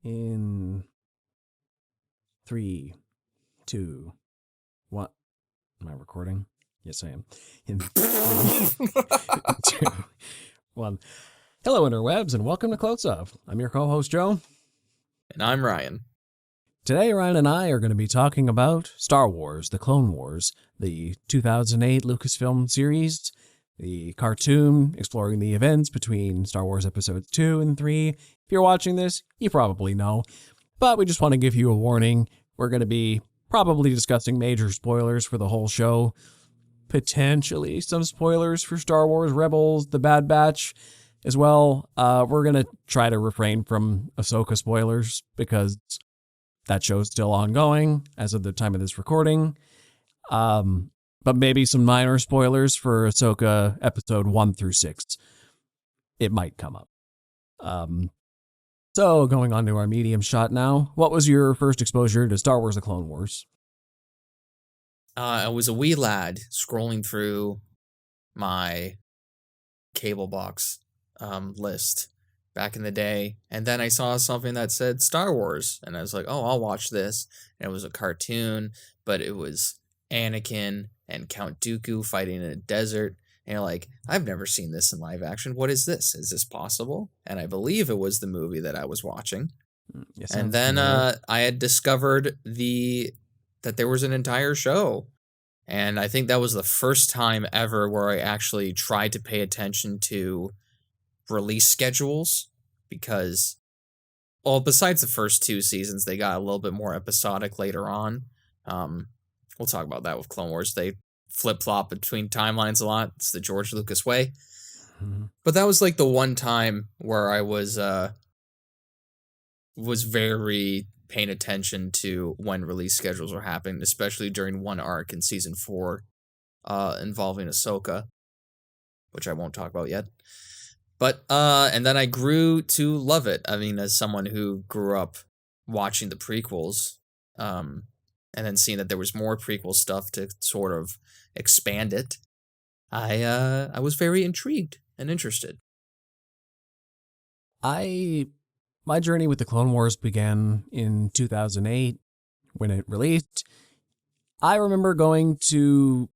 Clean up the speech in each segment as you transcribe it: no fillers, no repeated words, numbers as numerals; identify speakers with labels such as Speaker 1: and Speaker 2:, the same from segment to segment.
Speaker 1: In 3, 2, 1. Am I recording? Yes, I am. In 3, 2, 1. Hello, interwebs, and welcome to Close Up. I'm your co-host, Joe.
Speaker 2: And I'm Ryan.
Speaker 1: Today, Ryan and I are going to be talking about Star Wars, The Clone Wars, the 2008 Lucasfilm series, the cartoon exploring the events between Star Wars Episodes 2 and 3. If you're watching this, you probably know, but we just want to give you a warning. We're going to be probably discussing major spoilers for the whole show, potentially some spoilers for Star Wars Rebels, The Bad Batch, as well. We're going to try to refrain from Ahsoka spoilers because that show's still ongoing as of the time of this recording. But maybe some minor spoilers for Ahsoka episode 1 through 6. It might come up. So going on to our medium shot now. What was your first exposure to Star Wars The Clone Wars?
Speaker 2: I was a wee lad scrolling through my cable box list back in the day, and then I saw something that said Star Wars, and I was like, oh, I'll watch this. And it was a cartoon, but it was Anakin and Count Dooku fighting in a desert, and you're like, I've never seen this in live action. What is this? Is this possible? And I believe it was the movie that I was watching.
Speaker 1: Yes,
Speaker 2: and then I had discovered that there was an entire show. And I think that was the first time ever where I actually tried to pay attention to release schedules, because, well, besides the first 2 seasons, they got a little bit more episodic later on. We'll talk about that with Clone Wars. They flip-flop between timelines a lot. It's the George Lucas way.
Speaker 1: Mm-hmm.
Speaker 2: But that was like the one time where I was very paying attention to when release schedules were happening, especially during one arc in season 4 involving Ahsoka, which I won't talk about yet. But and then I grew to love it. I mean, as someone who grew up watching the prequels, and then seeing that there was more prequel stuff to sort of expand it, I was very intrigued and interested.
Speaker 1: My journey with the Clone Wars began in 2008 when it released. I remember going to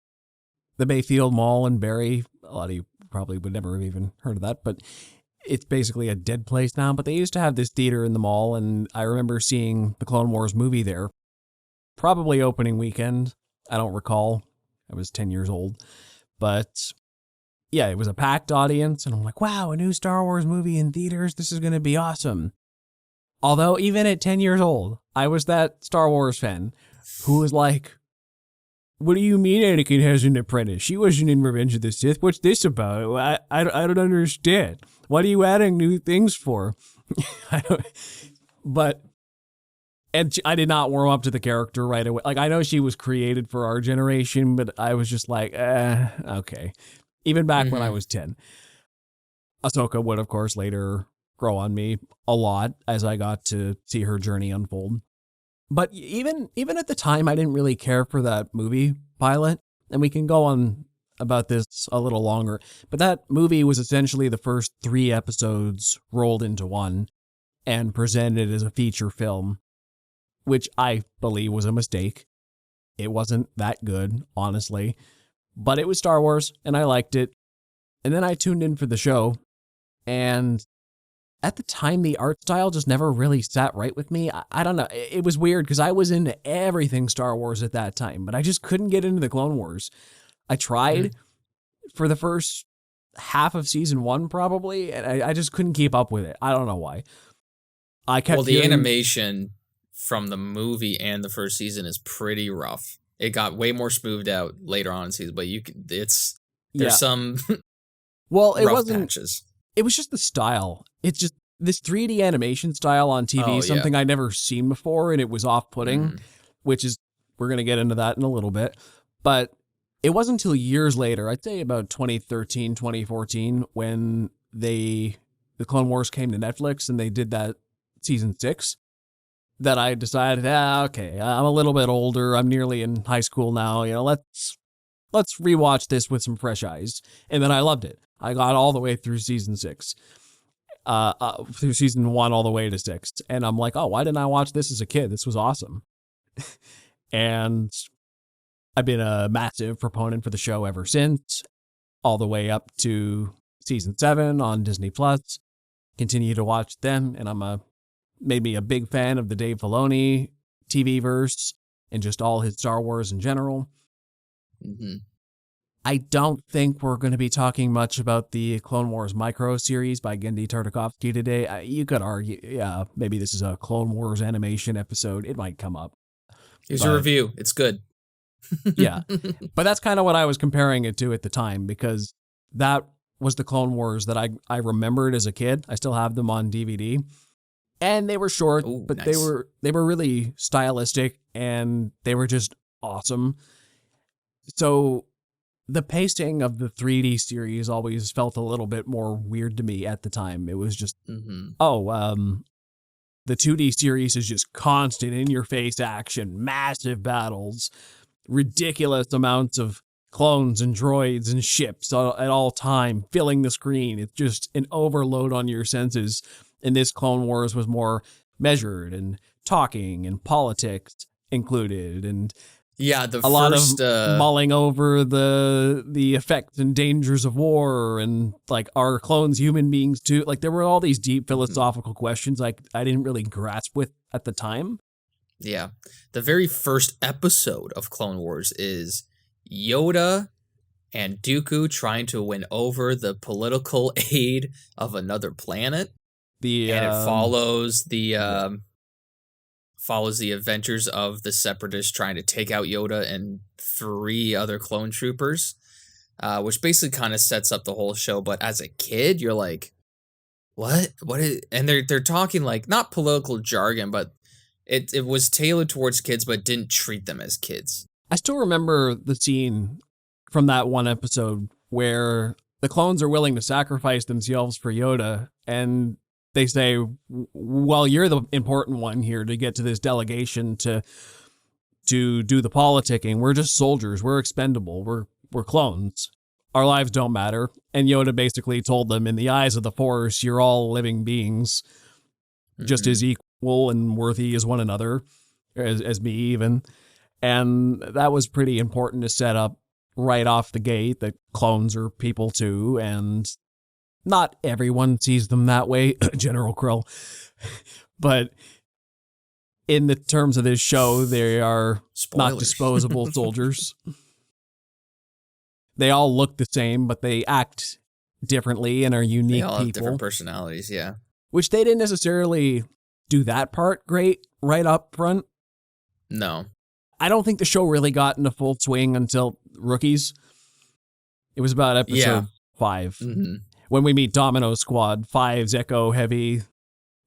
Speaker 1: the Bayfield Mall in Barrie. A lot of you probably would never have even heard of that, but it's basically a dead place now. But they used to have this theater in the mall, and I remember seeing the Clone Wars movie there. Probably opening weekend. I don't recall. I was 10 years old. But yeah, it was a packed audience, and I'm like, wow, a new Star Wars movie in theaters. This is going to be awesome. Although, even at 10 years old, I was that Star Wars fan who was like, what do you mean Anakin has an apprentice? She wasn't in Revenge of the Sith. What's this about? I don't understand. What are you adding new things for? And I did not warm up to the character right away. Like, I know she was created for our generation, but I was just like, okay. Even back when I was 10. Ahsoka would, of course, later grow on me a lot as I got to see her journey unfold. But even at the time, I didn't really care for that movie pilot. And we can go on about this a little longer. But that movie was essentially the first 3 episodes rolled into one and presented as a feature film, which I believe was a mistake. It wasn't that good, honestly. But it was Star Wars, and I liked it. And then I tuned in for the show, and at the time, the art style just never really sat right with me. I don't know. It was weird because I was into everything Star Wars at that time, but I just couldn't get into the Clone Wars. I tried for the first half of season 1, probably, and I just couldn't keep up with it. I don't know why.
Speaker 2: The animation from the movie and the first season is pretty rough. It got way more smoothed out later on in season, but there's some rough patches.
Speaker 1: It was just the style. It's just this 3D animation style on TV, something I'd never seen before, and it was off-putting, which is, we're going to get into that in a little bit. But it wasn't until years later, I'd say about 2013, 2014, when the Clone Wars came to Netflix and they did that season 6, that I decided, okay, I'm a little bit older. I'm nearly in high school now. Let's rewatch this with some fresh eyes. And then I loved it. I got all the way through season 6. through season 1 all the way to 6. And I'm like, oh, why didn't I watch this as a kid? This was awesome. And I've been a massive proponent for the show ever since, all the way up to season 7 on Disney Plus. Continue to watch them, and made me a big fan of the Dave Filoni TV verse and just all his Star Wars in general.
Speaker 2: Mm-hmm.
Speaker 1: I don't think we're going to be talking much about the Clone Wars micro series by Gendy Tartakovsky today. You could argue, yeah, maybe this is a Clone Wars animation episode. It might come up.
Speaker 2: Here's a review. It's good.
Speaker 1: Yeah. But that's kind of what I was comparing it to at the time, because that was the Clone Wars that I remembered as a kid. I still have them on DVD. And they were short, but nice. they were really stylistic, and they were just awesome. So the pacing of the 3D series always felt a little bit more weird to me at the time. It was just, the 2D series is just constant in-your-face action, massive battles, ridiculous amounts of clones and droids and ships at all time, filling the screen. It's just an overload on your senses. And this Clone Wars was more measured and talking and politics included, and a lot of mulling over the effects and dangers of war, and like, are clones human beings too? Like, there were all these deep philosophical questions I didn't really grasp with at the time.
Speaker 2: Yeah. The very first episode of Clone Wars is Yoda and Dooku trying to win over the political aid of another planet. And it follows the adventures of the Separatists trying to take out Yoda and 3 other clone troopers, which basically kind of sets up the whole show. But as a kid, you're like, what? And they're talking like, not political jargon, but it was tailored towards kids, but didn't treat them as kids.
Speaker 1: I still remember the scene from that one episode where the clones are willing to sacrifice themselves for Yoda, and they say, well, you're the important one here to get to this delegation to do the politicking. We're just soldiers. We're expendable. We're clones. Our lives don't matter. And Yoda basically told them, in the eyes of the Force, you're all living beings, just as equal and worthy as one another, as me even. And that was pretty important to set up right off the gate that clones are people too, and not everyone sees them that way, General Krill. But in the terms of this show, they are not disposable soldiers. They all look the same, but they act differently and are unique people. They all have
Speaker 2: different personalities, yeah.
Speaker 1: Which they didn't necessarily do that part great right up front.
Speaker 2: No.
Speaker 1: I don't think the show really got into full swing until Rookies. It was about episode 5. Mm-hmm. When we meet Domino Squad, 5's Echo Heavy,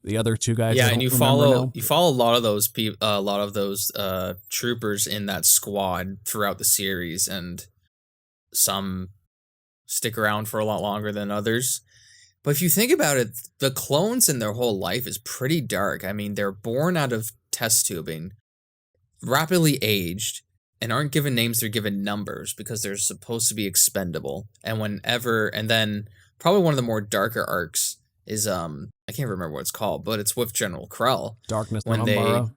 Speaker 1: the other 2 guys.
Speaker 2: Yeah, and you follow a lot of those troopers in that squad throughout the series, and some stick around for a lot longer than others. But if you think about it, the clones in their whole life is pretty dark. I mean, they're born out of test tubing, rapidly aged, and aren't given names, they're given numbers because they're supposed to be expendable. And then probably one of the more darker arcs is, I can't remember what it's called, but it's with General Krell.
Speaker 1: Darkness on Umbara.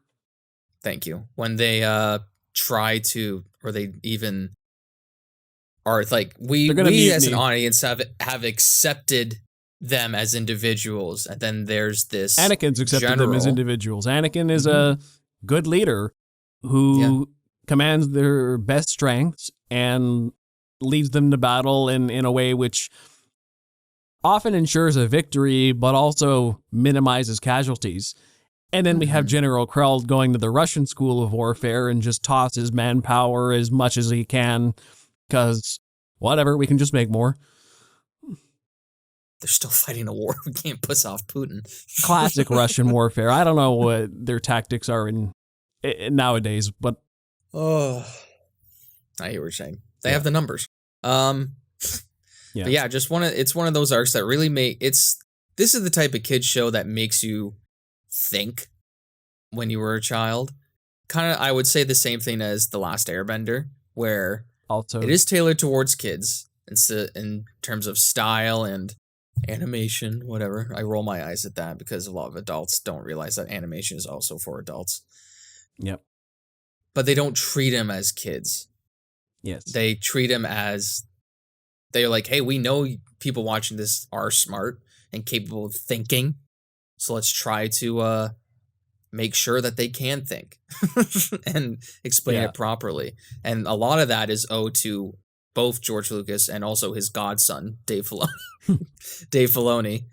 Speaker 2: Thank you. When they try to, or they even are like, we as an audience have accepted them as individuals, and then there's this
Speaker 1: Anakin's accepted them as individuals. Anakin is a good leader who commands their best strengths and leads them to battle in a way which often ensures a victory, but also minimizes casualties. And then we have General Krell going to the Russian School of Warfare and just tosses manpower as much as he can, because whatever, we can just make more.
Speaker 2: They're still fighting a war. We can't piss off Putin.
Speaker 1: Classic Russian warfare. I don't know what their tactics are in nowadays, but
Speaker 2: I hear what you're saying. They have the numbers. But yeah, it's one of those arcs that really this is the type of kid show that makes you think when you were a child. Kind of, I would say the same thing as The Last Airbender, where
Speaker 1: also
Speaker 2: it is tailored towards kids in terms of style and animation, whatever. I roll my eyes at that because a lot of adults don't realize that animation is also for adults.
Speaker 1: Yep.
Speaker 2: But they don't treat him as kids.
Speaker 1: Yes.
Speaker 2: They treat him as, they're like, hey, we know people watching this are smart and capable of thinking, so let's try to make sure that they can think and explain it properly. And a lot of that is owed to both George Lucas and also his godson, Dave Filoni. Dave Filoni,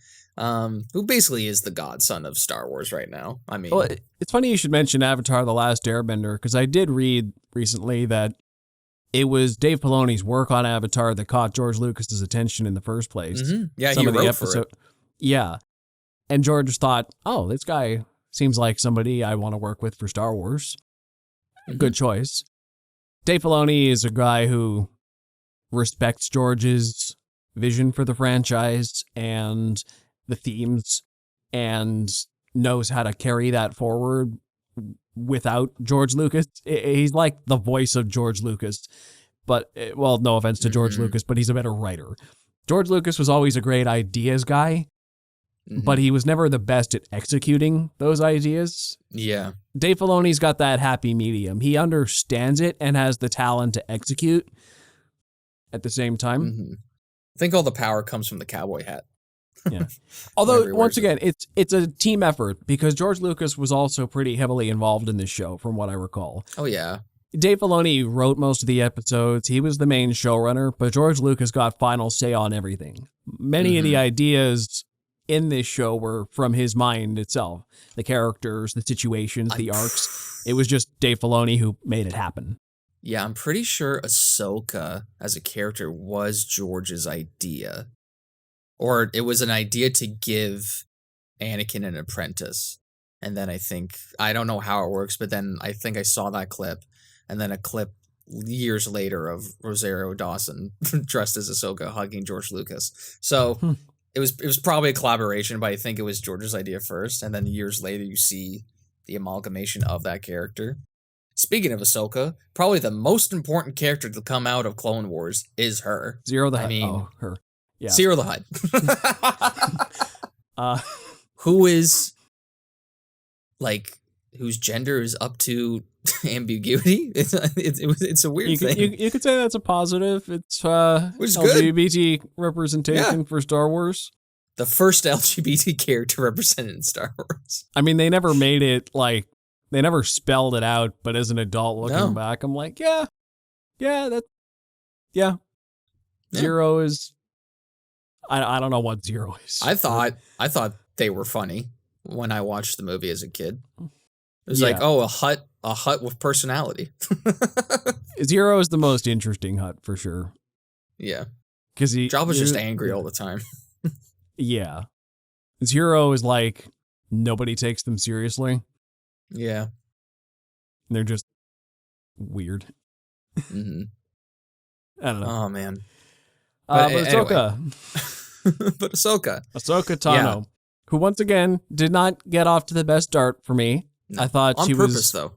Speaker 2: who basically is the godson of Star Wars right now. I mean,
Speaker 1: well, it's funny you should mention Avatar: The Last Airbender, because I did read recently that it was Dave Filoni's work on Avatar that caught George Lucas's attention in the first place.
Speaker 2: Mm-hmm. Yeah, he wrote for it.
Speaker 1: Yeah. And George thought, oh, this guy seems like somebody I want to work with for Star Wars. Mm-hmm. Good choice. Dave Filoni is a guy who respects George's vision for the franchise and the themes and knows how to carry that forward without George Lucas. He's like the voice of George Lucas, but, well, no offense to George Lucas, but he's a better writer. George Lucas was always a great ideas guy, but he was never the best at executing those ideas.
Speaker 2: Yeah.
Speaker 1: Dave Filoni's got that happy medium. He understands it and has the talent to execute at the same time.
Speaker 2: Mm-hmm. I think all the power comes from the cowboy hat.
Speaker 1: Yeah. Although, once again, it's a team effort because George Lucas was also pretty heavily involved in this show, from what I recall.
Speaker 2: Oh, yeah.
Speaker 1: Dave Filoni wrote most of the episodes. He was the main showrunner, but George Lucas got final say on everything. Many of the ideas in this show were from his mind itself. The characters, the situations, the arcs. It was just Dave Filoni who made it happen.
Speaker 2: Yeah, I'm pretty sure Ahsoka as a character was George's idea. Or it was an idea to give Anakin an apprentice. And then I don't know how it works, but then I think I saw that clip. And then a clip years later of Rosario Dawson dressed as Ahsoka hugging George Lucas. So it was probably a collaboration, but I think it was George's idea first. And then years later, you see the amalgamation of that character. Speaking of Ahsoka, probably the most important character to come out of Clone Wars is her.
Speaker 1: Zero the Hutt. Her. Yeah.
Speaker 2: Zero the Hutt. Who is, like, whose gender is up to ambiguity. It's a weird thing.
Speaker 1: You could say that's a positive. It's
Speaker 2: which is
Speaker 1: LGBT good. Representation for Star Wars.
Speaker 2: The first LGBT character represented in Star Wars.
Speaker 1: I mean, they never made it like, they never spelled it out, but as an adult looking back, I'm like, yeah. Zero is, I don't know what Zero is.
Speaker 2: I thought they were funny when I watched the movie as a kid. It was like, oh, a Hutt with personality.
Speaker 1: Zero is the most interesting Hutt for sure.
Speaker 2: Yeah.
Speaker 1: Because
Speaker 2: Jabba's just angry all the time.
Speaker 1: Yeah. Zero is like, nobody takes them seriously.
Speaker 2: Yeah.
Speaker 1: They're just weird.
Speaker 2: Mm-hmm.
Speaker 1: I don't know.
Speaker 2: Oh, man.
Speaker 1: But Ahsoka.
Speaker 2: Anyway. But Ahsoka.
Speaker 1: Ahsoka Tano, who once again did not get off to the best start for me. No. I thought
Speaker 2: on
Speaker 1: she
Speaker 2: purpose,
Speaker 1: was...
Speaker 2: though.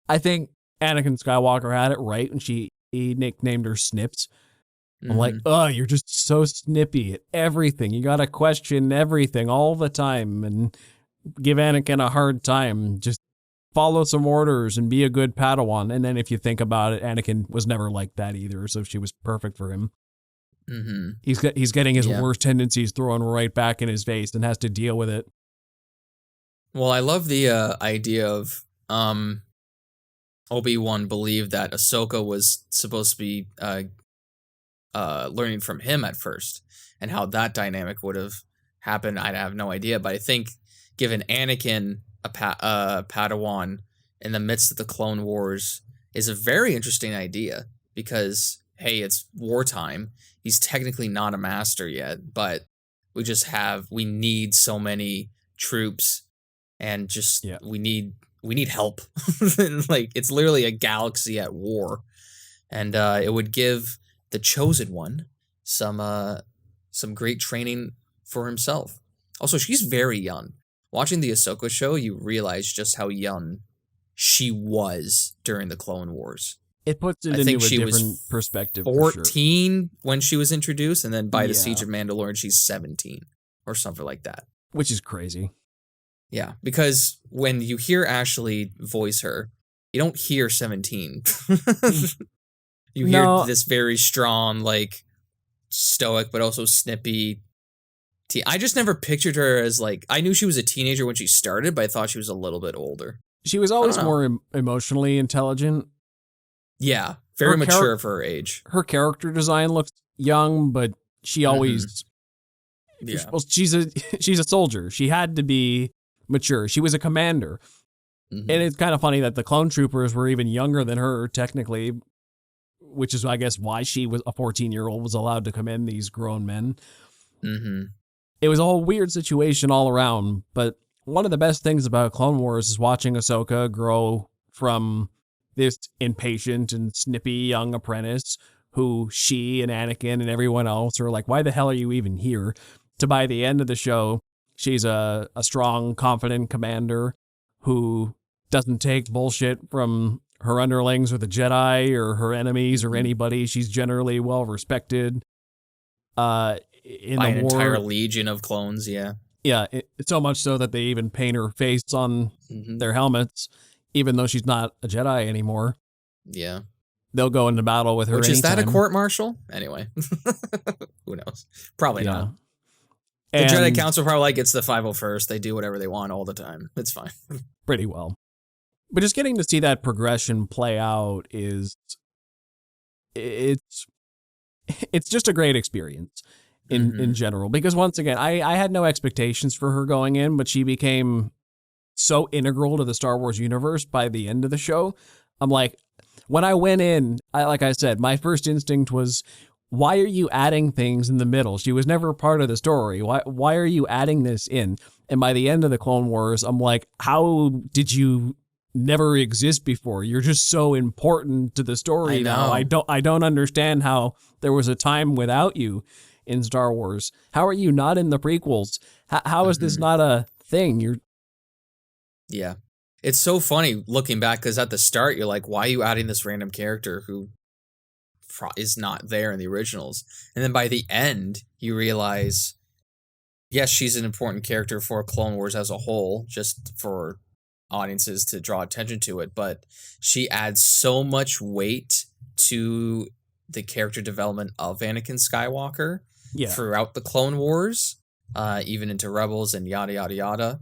Speaker 1: I think Anakin Skywalker had it right when he nicknamed her Snips. I'm like, oh, you're just so snippy at everything. You got to question everything all the time and give Anakin a hard time. Just follow some orders and be a good Padawan. And then if you think about it, Anakin was never like that either, so she was perfect for him.
Speaker 2: Mm-hmm.
Speaker 1: He's getting his worst tendencies thrown right back in his face and has to deal with it.
Speaker 2: Well, I love the idea of Obi-Wan believed that Ahsoka was supposed to be learning from him at first, and how that dynamic would have happened, I have no idea. But I think given Anakin a Padawan in the midst of the Clone Wars is a very interesting idea because, hey, it's wartime. He's technically not a master yet, but we need so many troops and just we need help. Like, it's literally a galaxy at war, and it would give the Chosen One some great training for himself. Also, she's very young. Watching the Ahsoka show, you realize just how young she was during the Clone Wars.
Speaker 1: It puts it
Speaker 2: I
Speaker 1: into
Speaker 2: think
Speaker 1: a
Speaker 2: she
Speaker 1: different
Speaker 2: was
Speaker 1: perspective for sure.
Speaker 2: 14 when she was introduced, and then by the
Speaker 1: Yeah.
Speaker 2: Siege of Mandalore, she's 17 or something like that.
Speaker 1: Which is crazy.
Speaker 2: Yeah, because when you hear Ashley voice her, you don't hear 17. You hear
Speaker 1: No.
Speaker 2: this very strong, like, stoic, but also snippy. I just never pictured her as, like, I knew she was a teenager when she started, but I thought she was a little bit older.
Speaker 1: She was always more emotionally intelligent.
Speaker 2: Yeah, very mature for her age.
Speaker 1: Her character design looks young, but she always...
Speaker 2: Yeah.
Speaker 1: Well, she's a soldier. She had to be mature. She was a commander. And it's kind of funny that the clone troopers were even younger than her, technically, which is, I guess, why she was a 14-year-old was allowed to command these grown men. It was a whole weird situation all around, but one of the best things about Clone Wars is watching Ahsoka grow from this impatient and snippy young apprentice who she and Anakin and everyone else are like, why the hell are you even here? To by the end of the show, she's a strong, confident commander who doesn't take bullshit from her underlings or the Jedi or her enemies or anybody. She's generally well respected. By
Speaker 2: an entire legion of clones, yeah.
Speaker 1: Yeah, so much so that they even paint her face on their helmets, even though she's not a Jedi anymore.
Speaker 2: Yeah.
Speaker 1: They'll go into battle with her
Speaker 2: Which,
Speaker 1: anytime.
Speaker 2: is that a court-martial? Anyway. Who knows? Probably not. The
Speaker 1: And
Speaker 2: Jedi Council probably like it's the 501st. They do whatever they want all the time. It's fine.
Speaker 1: Pretty well. But just getting to see that progression play out is... It's just a great experience in general. Because once again, I had no expectations for her going in, but she became so integral to the Star Wars universe by the end of the show. I'm like, when I went in, like I said, my first instinct was, why are you adding things in the middle? She was never a part of the story. Why are you adding this in? And by the end of the Clone Wars, I'm like, how did you never exist before? You're just so important to the story now. I don't understand how there was a time without you in Star Wars. How are you not in the prequels? How is this not a thing?
Speaker 2: Yeah. It's so funny looking back, because at the start, you're like, why are you adding this random character who is not there in the originals? And then by the end, you realize, yes, she's an important character for Clone Wars as a whole, just for audiences to draw attention to it, but she adds so much weight to the character development of Anakin Skywalker throughout the Clone Wars, even into Rebels and yada, yada, yada,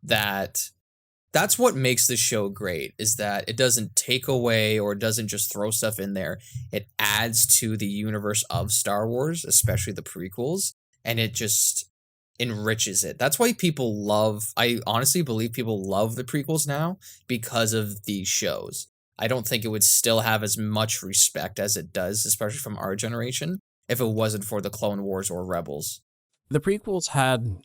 Speaker 2: that's what makes the show great, is that it doesn't take away or it doesn't just throw stuff in there. It adds to the universe of Star Wars, especially the prequels, and it just enriches it. That's why I honestly believe people love the prequels now, because of these shows. I don't think it would still have as much respect as it does, especially from our generation, if it wasn't for the Clone Wars or Rebels.
Speaker 1: The prequels had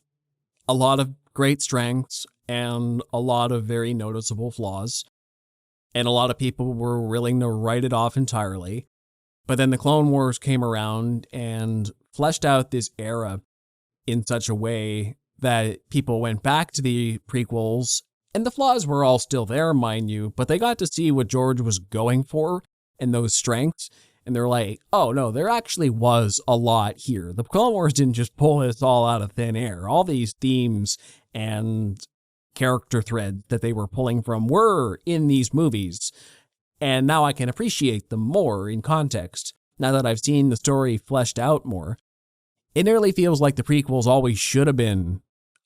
Speaker 1: a lot of great strengths and a lot of very noticeable flaws, and a lot of people were willing to write it off entirely. But then the Clone Wars came around and fleshed out this era in such a way that people went back to the prequels, and the flaws were all still there, mind you, but they got to see what George was going for and those strengths, and they're like, oh no, there actually was a lot here. The Clone Wars didn't just pull this all out of thin air. All these themes and character threads that they were pulling from were in these movies, and now I can appreciate them more in context, now that I've seen the story fleshed out more. It nearly feels like the prequels always should have been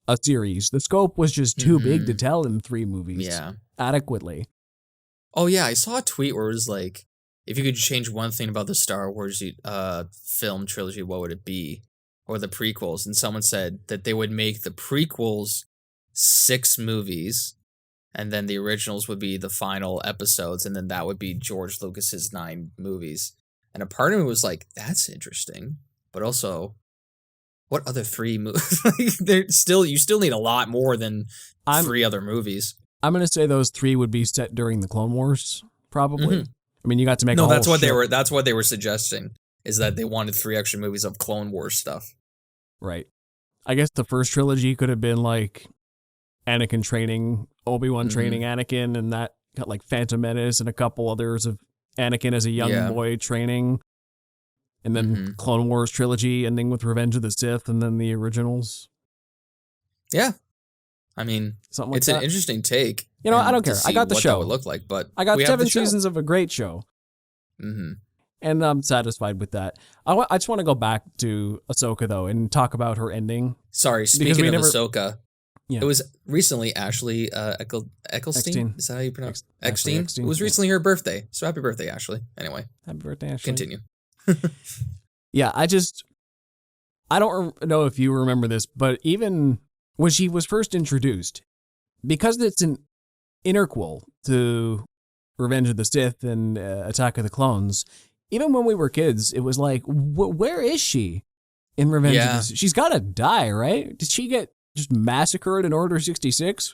Speaker 1: a series. The scope was just too big to tell in 3 movies adequately.
Speaker 2: Oh yeah, I saw a tweet where it was like, if you could change one thing about the Star Wars film trilogy, what would it be? Or the prequels? And someone said that they would make the prequels 6 movies, and then the originals would be the final episodes, and then that would be George Lucas's 9 movies. And a part of me was like, that's interesting, but also, what other 3 movies? You still need a lot more than 3 other movies.
Speaker 1: I'm gonna say those 3 would be set during the Clone Wars, probably. I mean, you got to make
Speaker 2: that's what they were suggesting, is that they wanted 3 extra movies of Clone Wars stuff.
Speaker 1: Right. I guess the first trilogy could have been like Anakin training Obi-Wan training Anakin, and that got like Phantom Menace and a couple others of Anakin as a young boy training, and then Clone Wars trilogy ending with Revenge of the Sith, and then the originals.
Speaker 2: Yeah. I mean,
Speaker 1: something like
Speaker 2: it's
Speaker 1: that.
Speaker 2: an interesting take.
Speaker 1: You know, I don't care. I got the
Speaker 2: what
Speaker 1: show.
Speaker 2: That would look like, but
Speaker 1: I got 7 seasons of a great show. And I'm satisfied with that. I just want to go back to Ahsoka, though, and talk about her ending.
Speaker 2: Sorry, speaking of Ahsoka, it was recently Ashley Eccleston. Is that how you pronounce it? Eckstein? It was recently her birthday. So happy birthday, Ashley. Anyway.
Speaker 1: Happy birthday, Ashley.
Speaker 2: Continue.
Speaker 1: Yeah, I don't know if you remember this, but even when she was first introduced, because it's an interquel to Revenge of the Sith and Attack of the Clones, even when we were kids, it was like, where is she in Revenge of the Sith? She's got to die, right? Did she get just massacred in Order 66?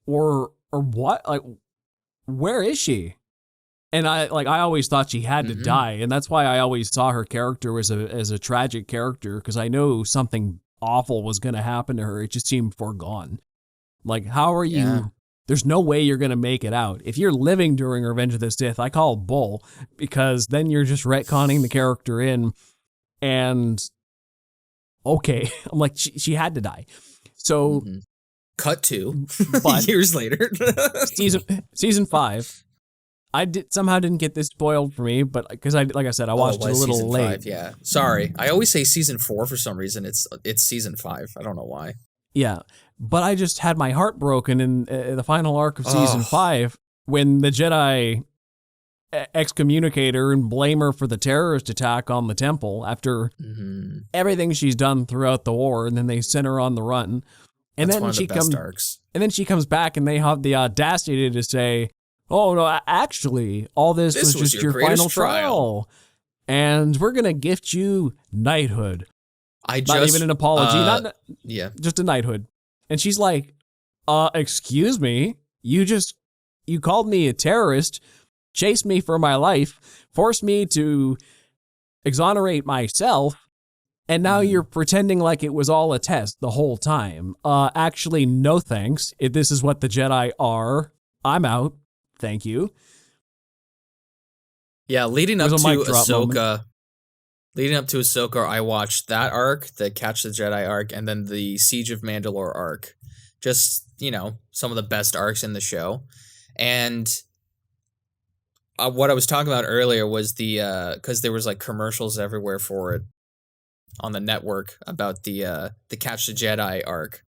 Speaker 1: Or what? Like, where is she? And I always thought she had to die, and that's why I always saw her character as a tragic character, because I know something awful was going to happen to her. It just seemed foregone. Like, how are you? Yeah. There's no way you're going to make it out. If you're living during Revenge of the Sith, I call bull, because then you're just retconning the character in, and okay, I'm like, she had to die. So,
Speaker 2: cut to years later,
Speaker 1: season 5. I somehow didn't get this spoiled for me, but because like I said, I watched it a little late.
Speaker 2: 5, yeah, sorry. I always say season 4 for some reason. It's season 5. I don't know why.
Speaker 1: Yeah, but I just had my heart broken in the final arc of season 5 when the Jedi excommunicate her and blame her for the terrorist attack on the temple after everything she's done throughout the war, and then they sent her on the run. And
Speaker 2: That's
Speaker 1: then
Speaker 2: one of the best arcs.
Speaker 1: And then she comes back, and they have the audacity to say, "Oh no, actually, all this was just your final trial, and we're gonna gift you knighthood." Not even an apology, just a knighthood. And she's like, "Excuse me, you called me a terrorist, chased me for my life, forced me to exonerate myself, and now you're pretending like it was all a test the whole time. Actually, no thanks. If this is what the Jedi are, I'm out. Thank you."
Speaker 2: Yeah, leading up to Ahsoka, I watched that arc, the Catch the Jedi arc, and then the Siege of Mandalore arc. Just, some of the best arcs in the show. And what I was talking about earlier was because there was like commercials everywhere for it on the network about the Catch the Jedi arc.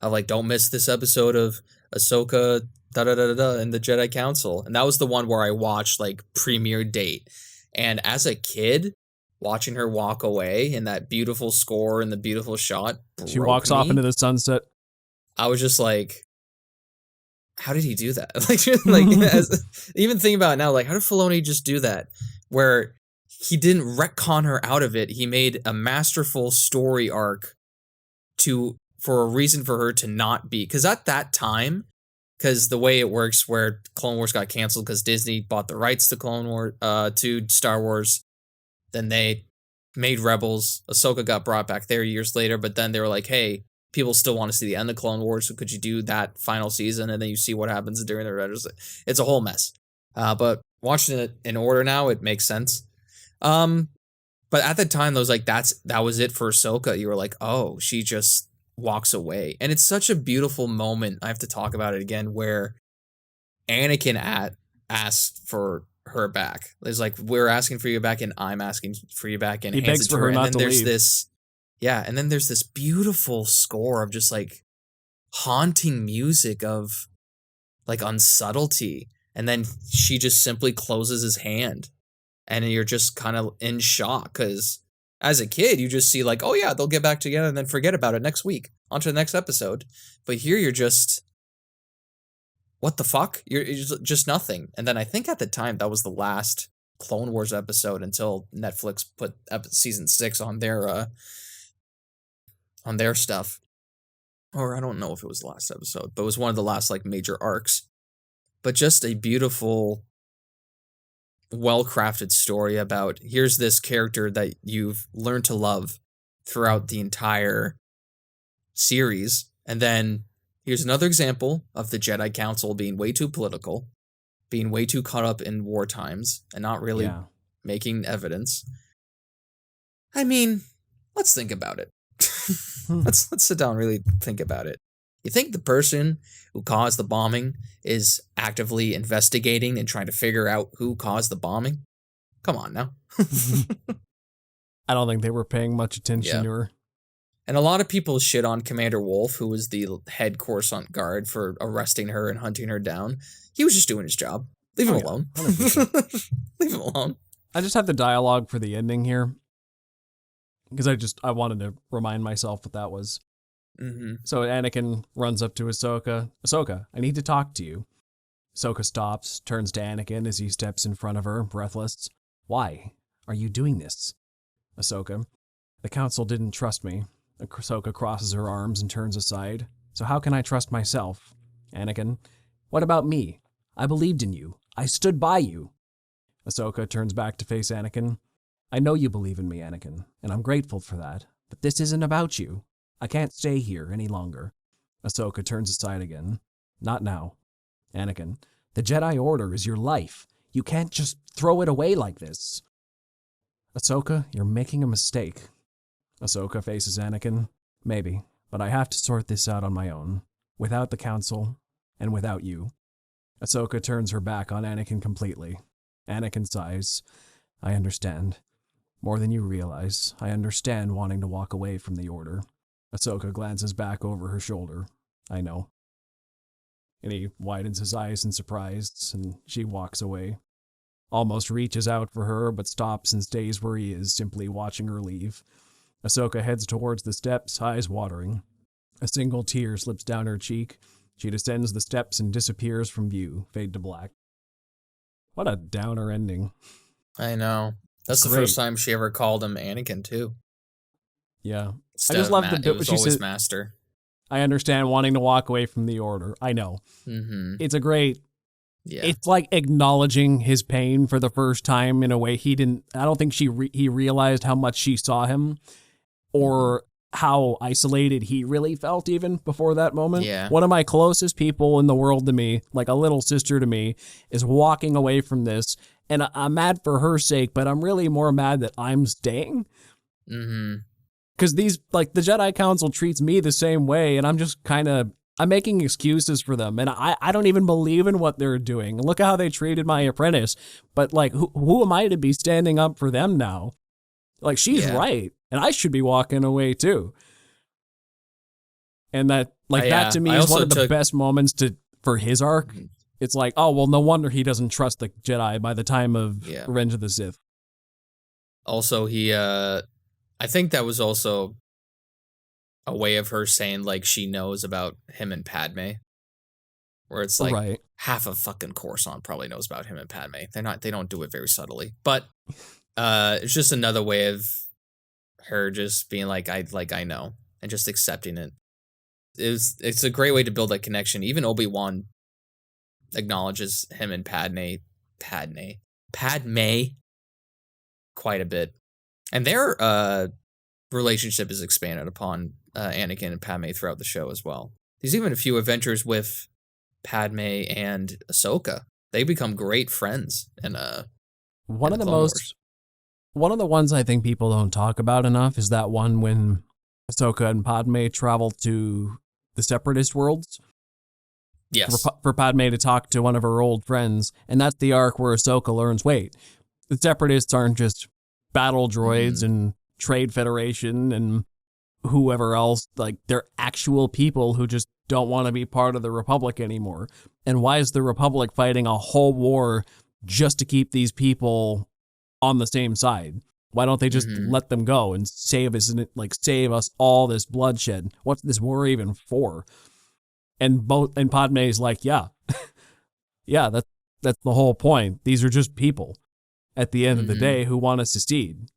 Speaker 2: Of like, don't miss this episode of Ahsoka and the Jedi Council. And that was the one where I watched like premiere date. And as a kid, watching her walk away in that beautiful score and the beautiful shot,
Speaker 1: she walks off into the sunset.
Speaker 2: I was just like, how did he do that? Even thinking about it now, like, how did Filoni just do that? Where he didn't retcon her out of it. He made a masterful story arc for a reason for her to not be. Because at that time, because the way it works, where Clone Wars got canceled because Disney bought the rights to to Star Wars, then they made Rebels. Ahsoka got brought back there years later, but then they were like, hey, people still want to see the end of Clone Wars, so could you do that final season, and then you see what happens during the Rebels? It's a whole mess. But watching it in order now, it makes sense. But at the time, that was it for Ahsoka. You were like, oh, she just walks away. And it's such a beautiful moment. I have to talk about it again, where Anakin asked for her back. It's like, we're asking for you back, and I'm asking for you back, and
Speaker 1: he begs for her not to leave.
Speaker 2: And then there's this beautiful score of just like haunting music of like unsubtlety, and then she just simply closes his hand, and you're just kind of in shock, because as a kid you just see like, oh yeah, they'll get back together and then forget about it next week, on to the next episode. But here you're just, what the fuck? You're just nothing. And then I think at the time that was the last Clone Wars episode until Netflix put season 6 on their stuff. Or I don't know if it was the last episode, but it was one of the last like major arcs. But just a beautiful, well-crafted story about, here's this character that you've learned to love throughout the entire series, and then here's another example of the Jedi Council being way too political, being way too caught up in war times and not really making evidence. I mean, let's think about it. Let's sit down and really think about it. You think the person who caused the bombing is actively investigating and trying to figure out who caused the bombing? Come on now.
Speaker 1: I don't think they were paying much attention to her.
Speaker 2: And a lot of people shit on Commander Wolf, who was the head Coruscant guard, for arresting her and hunting her down. He was just doing his job. Leave him alone. Leave him alone.
Speaker 1: I just have the dialogue for the ending here, because I wanted to remind myself what that was.
Speaker 2: Mm-hmm.
Speaker 1: So Anakin runs up to Ahsoka. Ahsoka, I need to talk to you. Ahsoka stops, turns to Anakin as he steps in front of her, breathless. Why are you doing this? Ahsoka, the council didn't trust me. Ahsoka crosses her arms and turns aside. So how can I trust myself? Anakin, what about me? I believed in you. I stood by you. Ahsoka turns back to face Anakin. I know you believe in me, Anakin, and I'm grateful for that. But this isn't about you. I can't stay here any longer. Ahsoka turns aside again. Not now. Anakin, the Jedi Order is your life. You can't just throw it away like this. Ahsoka, you're making a mistake. Ahsoka faces Anakin. Maybe, but I have to sort this out on my own. Without the Council, and without you. Ahsoka turns her back on Anakin completely. Anakin sighs. I understand. More than you realize, I understand wanting to walk away from the Order. Ahsoka glances back over her shoulder. I know. And he widens his eyes in surprise, and she walks away. Almost reaches out for her, but stops and stays where he is, simply watching her leave. Ahsoka heads towards the steps, eyes watering. A single tear slips down her cheek. She descends the steps and disappears from view, fade to black. What a downer ending.
Speaker 2: I know. That's the first time she ever called him Anakin, too.
Speaker 1: Yeah. I just love the bit where she says,
Speaker 2: Master.
Speaker 1: I understand wanting to walk away from the Order. I know.
Speaker 2: Mm-hmm.
Speaker 1: It's a great...
Speaker 2: Yeah.
Speaker 1: It's like acknowledging his pain for the first time in a way he didn't... I don't think he realized how much she saw him or how isolated he really felt even before that moment.
Speaker 2: Yeah.
Speaker 1: One of my closest people in the world to me, like a little sister to me, is walking away from this. And I'm mad for her sake, but I'm really more mad that I'm staying.
Speaker 2: Mm-hmm.
Speaker 1: Because the Jedi Council treats me the same way, and I'm just I'm making excuses for them, and I don't even believe in what they're doing. Look at how they treated my apprentice, but who am I to be standing up for them now? She's right, and I should be walking away too. And that to me is one of the best moments for his arc. It's like, oh, well, no wonder he doesn't trust the Jedi by the time of Revenge of the Sith.
Speaker 2: Also, I think that was also a way of her saying, she knows about him and Padme. Where it's half of fucking Coruscant probably knows about him and Padme. They don't do it very subtly. But it's just another way of her just being I know, and just accepting it. It's a great way to build that connection. Even Obi-Wan acknowledges him and Padme quite a bit. And their relationship is expanded upon Anakin and Padme throughout the show as well. There's even a few adventures with Padme and Ahsoka. They become great friends. And one of
Speaker 1: the ones I think people don't talk about enough is that one when Ahsoka and Padme travel to the Separatist worlds.
Speaker 2: Yes.
Speaker 1: For Padme to talk to one of her old friends, and that's the arc where Ahsoka learns, wait, the Separatists aren't just battle droids and Trade Federation and whoever else, they're actual people who just don't want to be part of the Republic anymore. And why is the Republic fighting a whole war just to keep these people on the same side? Why don't they just let them go and save us all this bloodshed? What's this war even for? And Padme's like, yeah, that's the whole point. These are just people at the end of the day who want to secede.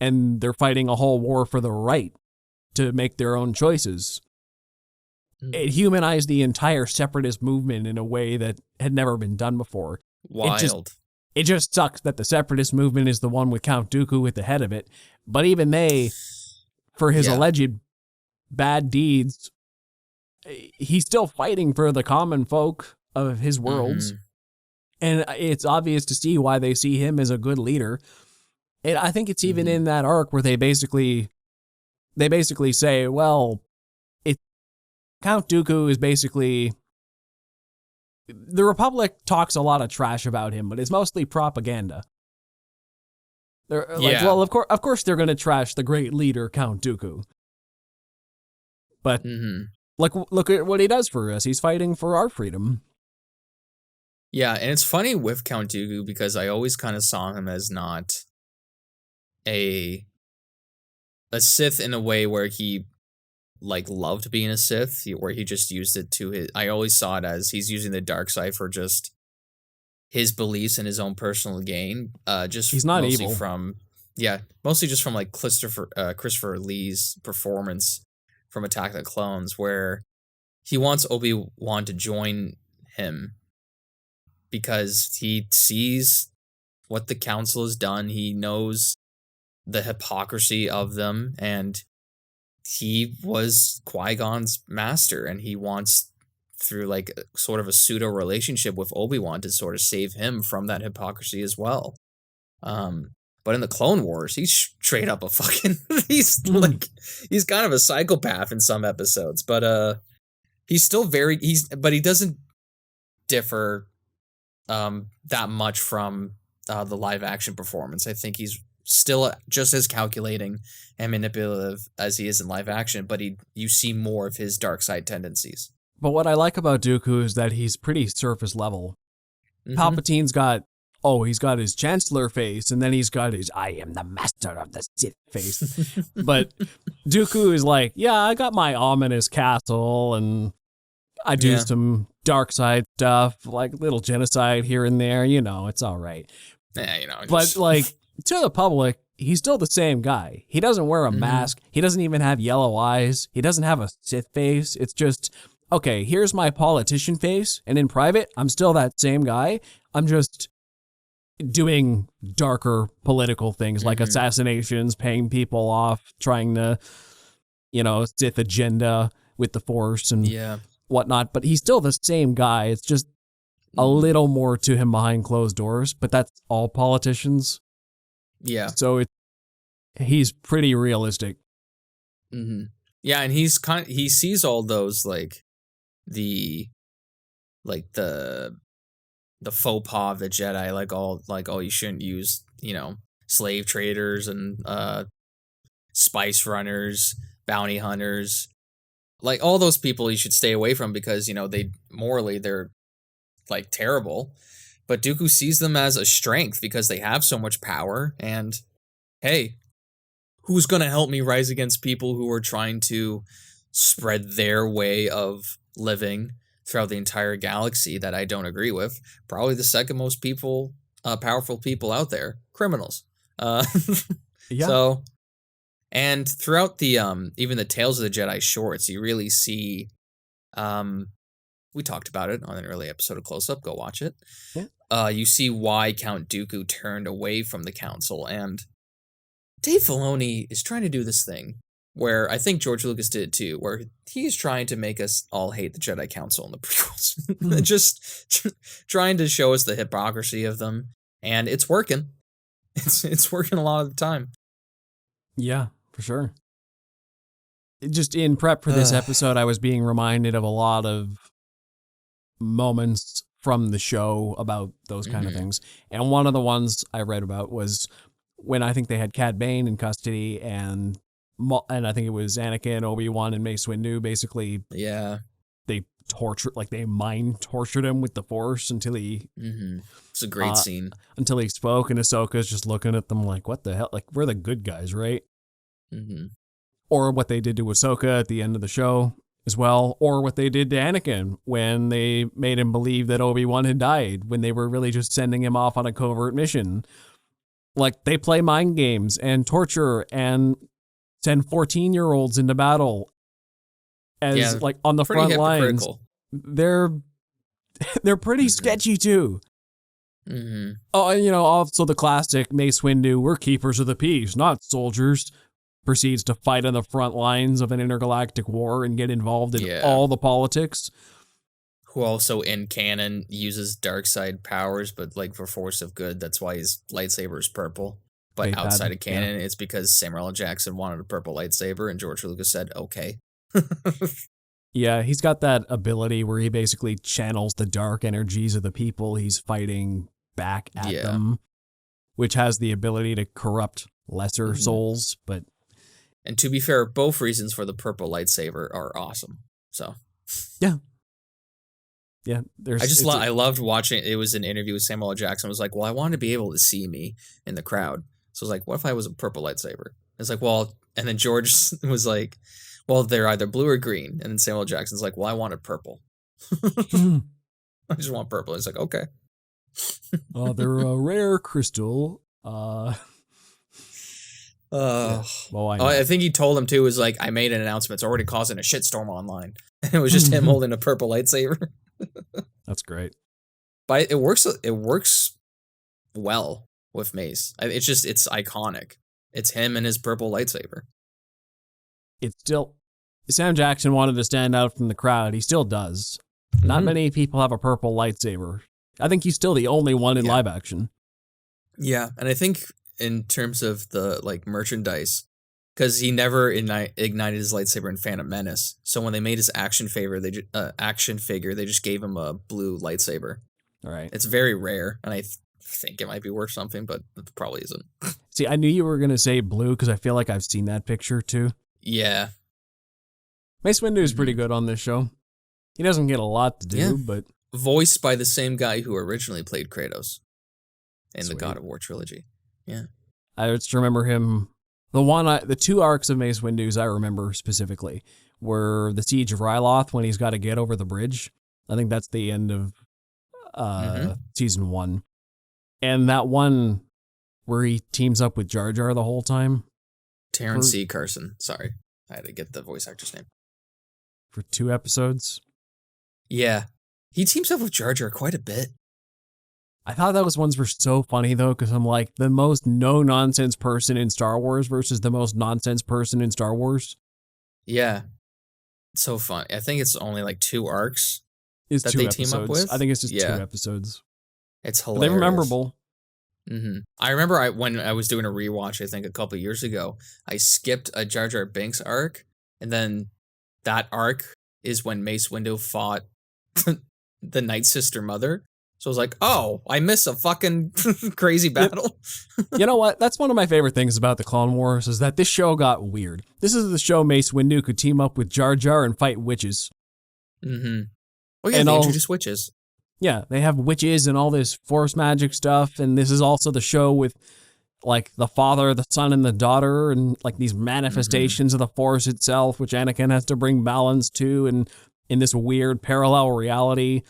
Speaker 1: And they're fighting a whole war for the right to make their own choices. It humanized the entire separatist movement in a way that had never been done before.
Speaker 2: Wild.
Speaker 1: It just sucks that the separatist movement is the one with Count Dooku at the head of it. But even they, for his alleged bad deeds, he's still fighting for the common folk of his worlds. And it's obvious to see why they see him as a good leader. And I think it's even in that arc where they basically say, well, Count Dooku is basically, the Republic talks a lot of trash about him, but it's mostly propaganda. They're like, well, of course they're going to trash the great leader, Count Dooku. But look at what he does for us. He's fighting for our freedom.
Speaker 2: Yeah, and it's funny with Count Dooku because I always kind of saw him as not a Sith in a way where he like loved being a Sith, where he just used it to his. I always saw it as he's using the dark side for just his beliefs and his own personal gain. Just
Speaker 1: he's not
Speaker 2: mostly
Speaker 1: evil.
Speaker 2: Mostly just from like Christopher Lee's performance from Attack of the Clones, where he wants Obi-Wan to join him because he sees what the Council has done. He knows the hypocrisy of them, and he was Qui-Gon's master, and he wants, through like sort of a pseudo relationship with Obi-Wan, to sort of save him from that hypocrisy as well. But in the Clone Wars, he's straight up a fucking he's kind of a psychopath in some episodes, but he's still but he doesn't differ that much from the live action performance. I think he's still just as calculating and manipulative as he is in live action, but you see more of his dark side tendencies.
Speaker 1: But what I like about Dooku is that he's pretty surface level. Palpatine's got his Chancellor face, and then he's got his I am the master of the Sith face. But Dooku is like, yeah, I got my ominous castle, and I do some dark side stuff, like little genocide here and there, it's all right.
Speaker 2: Yeah,
Speaker 1: But like, to the public, he's still the same guy. He doesn't wear a mask. He doesn't even have yellow eyes. He doesn't have a Sith face. It's just, okay, here's my politician face, and in private, I'm still that same guy. I'm just doing darker political things like assassinations, paying people off, trying to, Sith agenda with the Force and whatnot. But he's still the same guy. It's just a little more to him behind closed doors, but that's all politicians.
Speaker 2: Yeah.
Speaker 1: So he's pretty realistic.
Speaker 2: Yeah, and he sees all those like the faux pas of the Jedi, you shouldn't use, slave traders and spice runners, bounty hunters, like all those people you should stay away from because, they're like terrible. But Dooku sees them as a strength because they have so much power, and hey, who's going to help me rise against people who are trying to spread their way of living throughout the entire galaxy that I don't agree with? Probably the second most powerful people out there, criminals.
Speaker 1: Yeah.
Speaker 2: So, and throughout the even the Tales of the Jedi shorts, you really see, we talked about it on an early episode of Close Up. Go watch it. Yeah. You see why Count Dooku turned away from the Council, and Dave Filoni is trying to do this thing where I think George Lucas did it too, where he's trying to make us all hate the Jedi Council in the prequels. Just trying to show us the hypocrisy of them, and it's working. It's working a lot of the time.
Speaker 1: Yeah, for sure. Just in prep for this episode, I was being reminded of a lot of moments from the show about those kind of things. And one of the ones I read about was when I think they had Cad Bane in custody, and I think it was Anakin, Obi-Wan, and Mace Windu. Basically, they mind tortured him with the Force until he.
Speaker 2: It's a great scene.
Speaker 1: Until he spoke, and Ahsoka's just looking at them like, "What the hell? Like, we're the good guys, right?" Or what they did to Ahsoka at the end of the show as well, or what they did to Anakin when they made him believe that Obi-Wan had died when they were really just sending him off on a covert mission. Like, they play mind games and torture and send 14-year-olds into battle as like on the front lines. They're pretty sketchy too. Oh, and also the classic Mace Windu, we're keepers of the peace, not soldiers, proceeds to fight on the front lines of an intergalactic war and get involved in all the politics.
Speaker 2: who also in canon uses dark side powers, but like for force of good. That's why his lightsaber is purple. But
Speaker 1: Faith
Speaker 2: outside
Speaker 1: had,
Speaker 2: of canon, it's because Samuel L. Jackson wanted a purple lightsaber, and George Lucas said, okay.
Speaker 1: Yeah, he's got that ability where he basically channels the dark energies of the people he's fighting back at them, which has the ability to corrupt lesser souls.
Speaker 2: And to be fair, both reasons for the purple lightsaber are awesome. So
Speaker 1: yeah,
Speaker 2: I loved watching. It was an interview with Samuel L. Jackson. It was like, well, I wanted to be able to see me in the crowd. So I was like, what if I was a purple lightsaber? It's like, well, and then George was like, well, they're either blue or green. And then Samuel L. Jackson's like, well, I wanted purple. I just want purple. It's like, okay.
Speaker 1: They're a rare crystal. Yeah. Well,
Speaker 2: I think he told him too, was like, I made an announcement. It's already causing a shitstorm online. And it was just him holding a purple lightsaber.
Speaker 1: That's great.
Speaker 2: But it works well with Mace. It's iconic. It's him and his purple lightsaber.
Speaker 1: It's still, Sam Jackson wanted to stand out from the crowd. He still does. Not many people have a purple lightsaber. I think he's still the only one in live action. Yeah,
Speaker 2: and I think in terms of the like merchandise, because he never ignited his lightsaber in Phantom Menace, so when they made his action figure, they just gave him a blue lightsaber.
Speaker 1: All right,
Speaker 2: it's very rare, and I think it might be worth something, but it probably isn't.
Speaker 1: See, I knew you were gonna say blue because I feel like I've seen that picture too.
Speaker 2: Yeah,
Speaker 1: Mace Windu is pretty good on this show. He doesn't get a lot to do, but
Speaker 2: voiced by the same guy who originally played Kratos in the God of War trilogy. Yeah,
Speaker 1: I just remember him. The two arcs of Mace Windu's I remember specifically were the Siege of Ryloth when he's got to get over the bridge. I think that's the end of season 1, and that one where he teams up with Jar Jar the whole time.
Speaker 2: Terrence C. Carson. Sorry, I had to get the voice actor's name.
Speaker 1: For 2 episodes.
Speaker 2: Yeah, he teams up with Jar Jar quite a bit.
Speaker 1: I thought those ones were so funny, though, because I'm like, the most no-nonsense person in Star Wars versus the most nonsense person in Star Wars.
Speaker 2: Yeah. So fun. I think it's only like 2 arcs
Speaker 1: that they team up with. I think it's just 2 episodes.
Speaker 2: It's hilarious.
Speaker 1: They're memorable.
Speaker 2: I remember when I was doing a rewatch, I think a couple of years ago, I skipped a Jar Jar Binks arc, and then that arc is when Mace Windu fought the Night Sister Mother. So I was like, oh, I miss a fucking crazy battle.
Speaker 1: You know what? That's one of my favorite things about the Clone Wars is that this show got weird. This is the show Mace Windu could team up with Jar Jar and fight witches.
Speaker 2: Well, yeah, they introduced witches.
Speaker 1: Yeah, they have witches and all this Force magic stuff. And this is also the show with like the father, the son, and the daughter, and like these manifestations of the Force itself, which Anakin has to bring balance to, and in this weird parallel reality.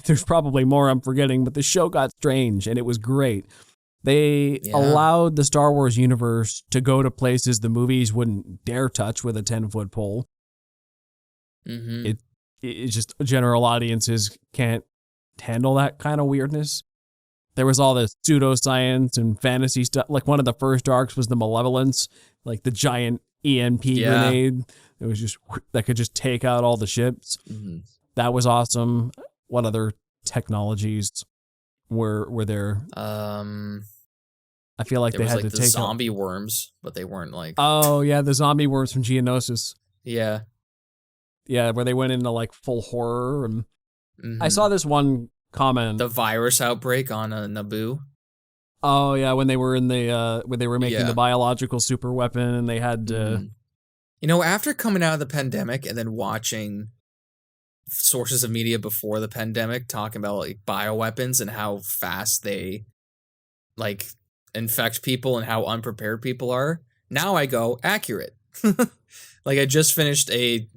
Speaker 1: There's probably more I'm forgetting, but the show got strange, and it was great. They allowed the Star Wars universe to go to places the movies wouldn't dare touch with a 10-foot pole. It's just general audiences can't handle that kind of weirdness. There was all this pseudoscience and fantasy stuff. Like one of the first arcs was the Malevolence, like the giant EMP grenade. It was just that could just take out all the ships. That was awesome. What other technologies were there? I feel like they had to take
Speaker 2: zombie worms, but they weren't like.
Speaker 1: Oh yeah, the zombie worms from Geonosis.
Speaker 2: Yeah,
Speaker 1: where they went into like full horror, and I saw this one comment.
Speaker 2: The virus outbreak on Naboo.
Speaker 1: Oh yeah, when they were in the when they were making the biological super weapon, and they had to.
Speaker 2: You know, after coming out of the pandemic and then watching sources of media before the pandemic talking about like bioweapons and how fast they like infect people and how unprepared people are, now I go accurate. Like I just finished a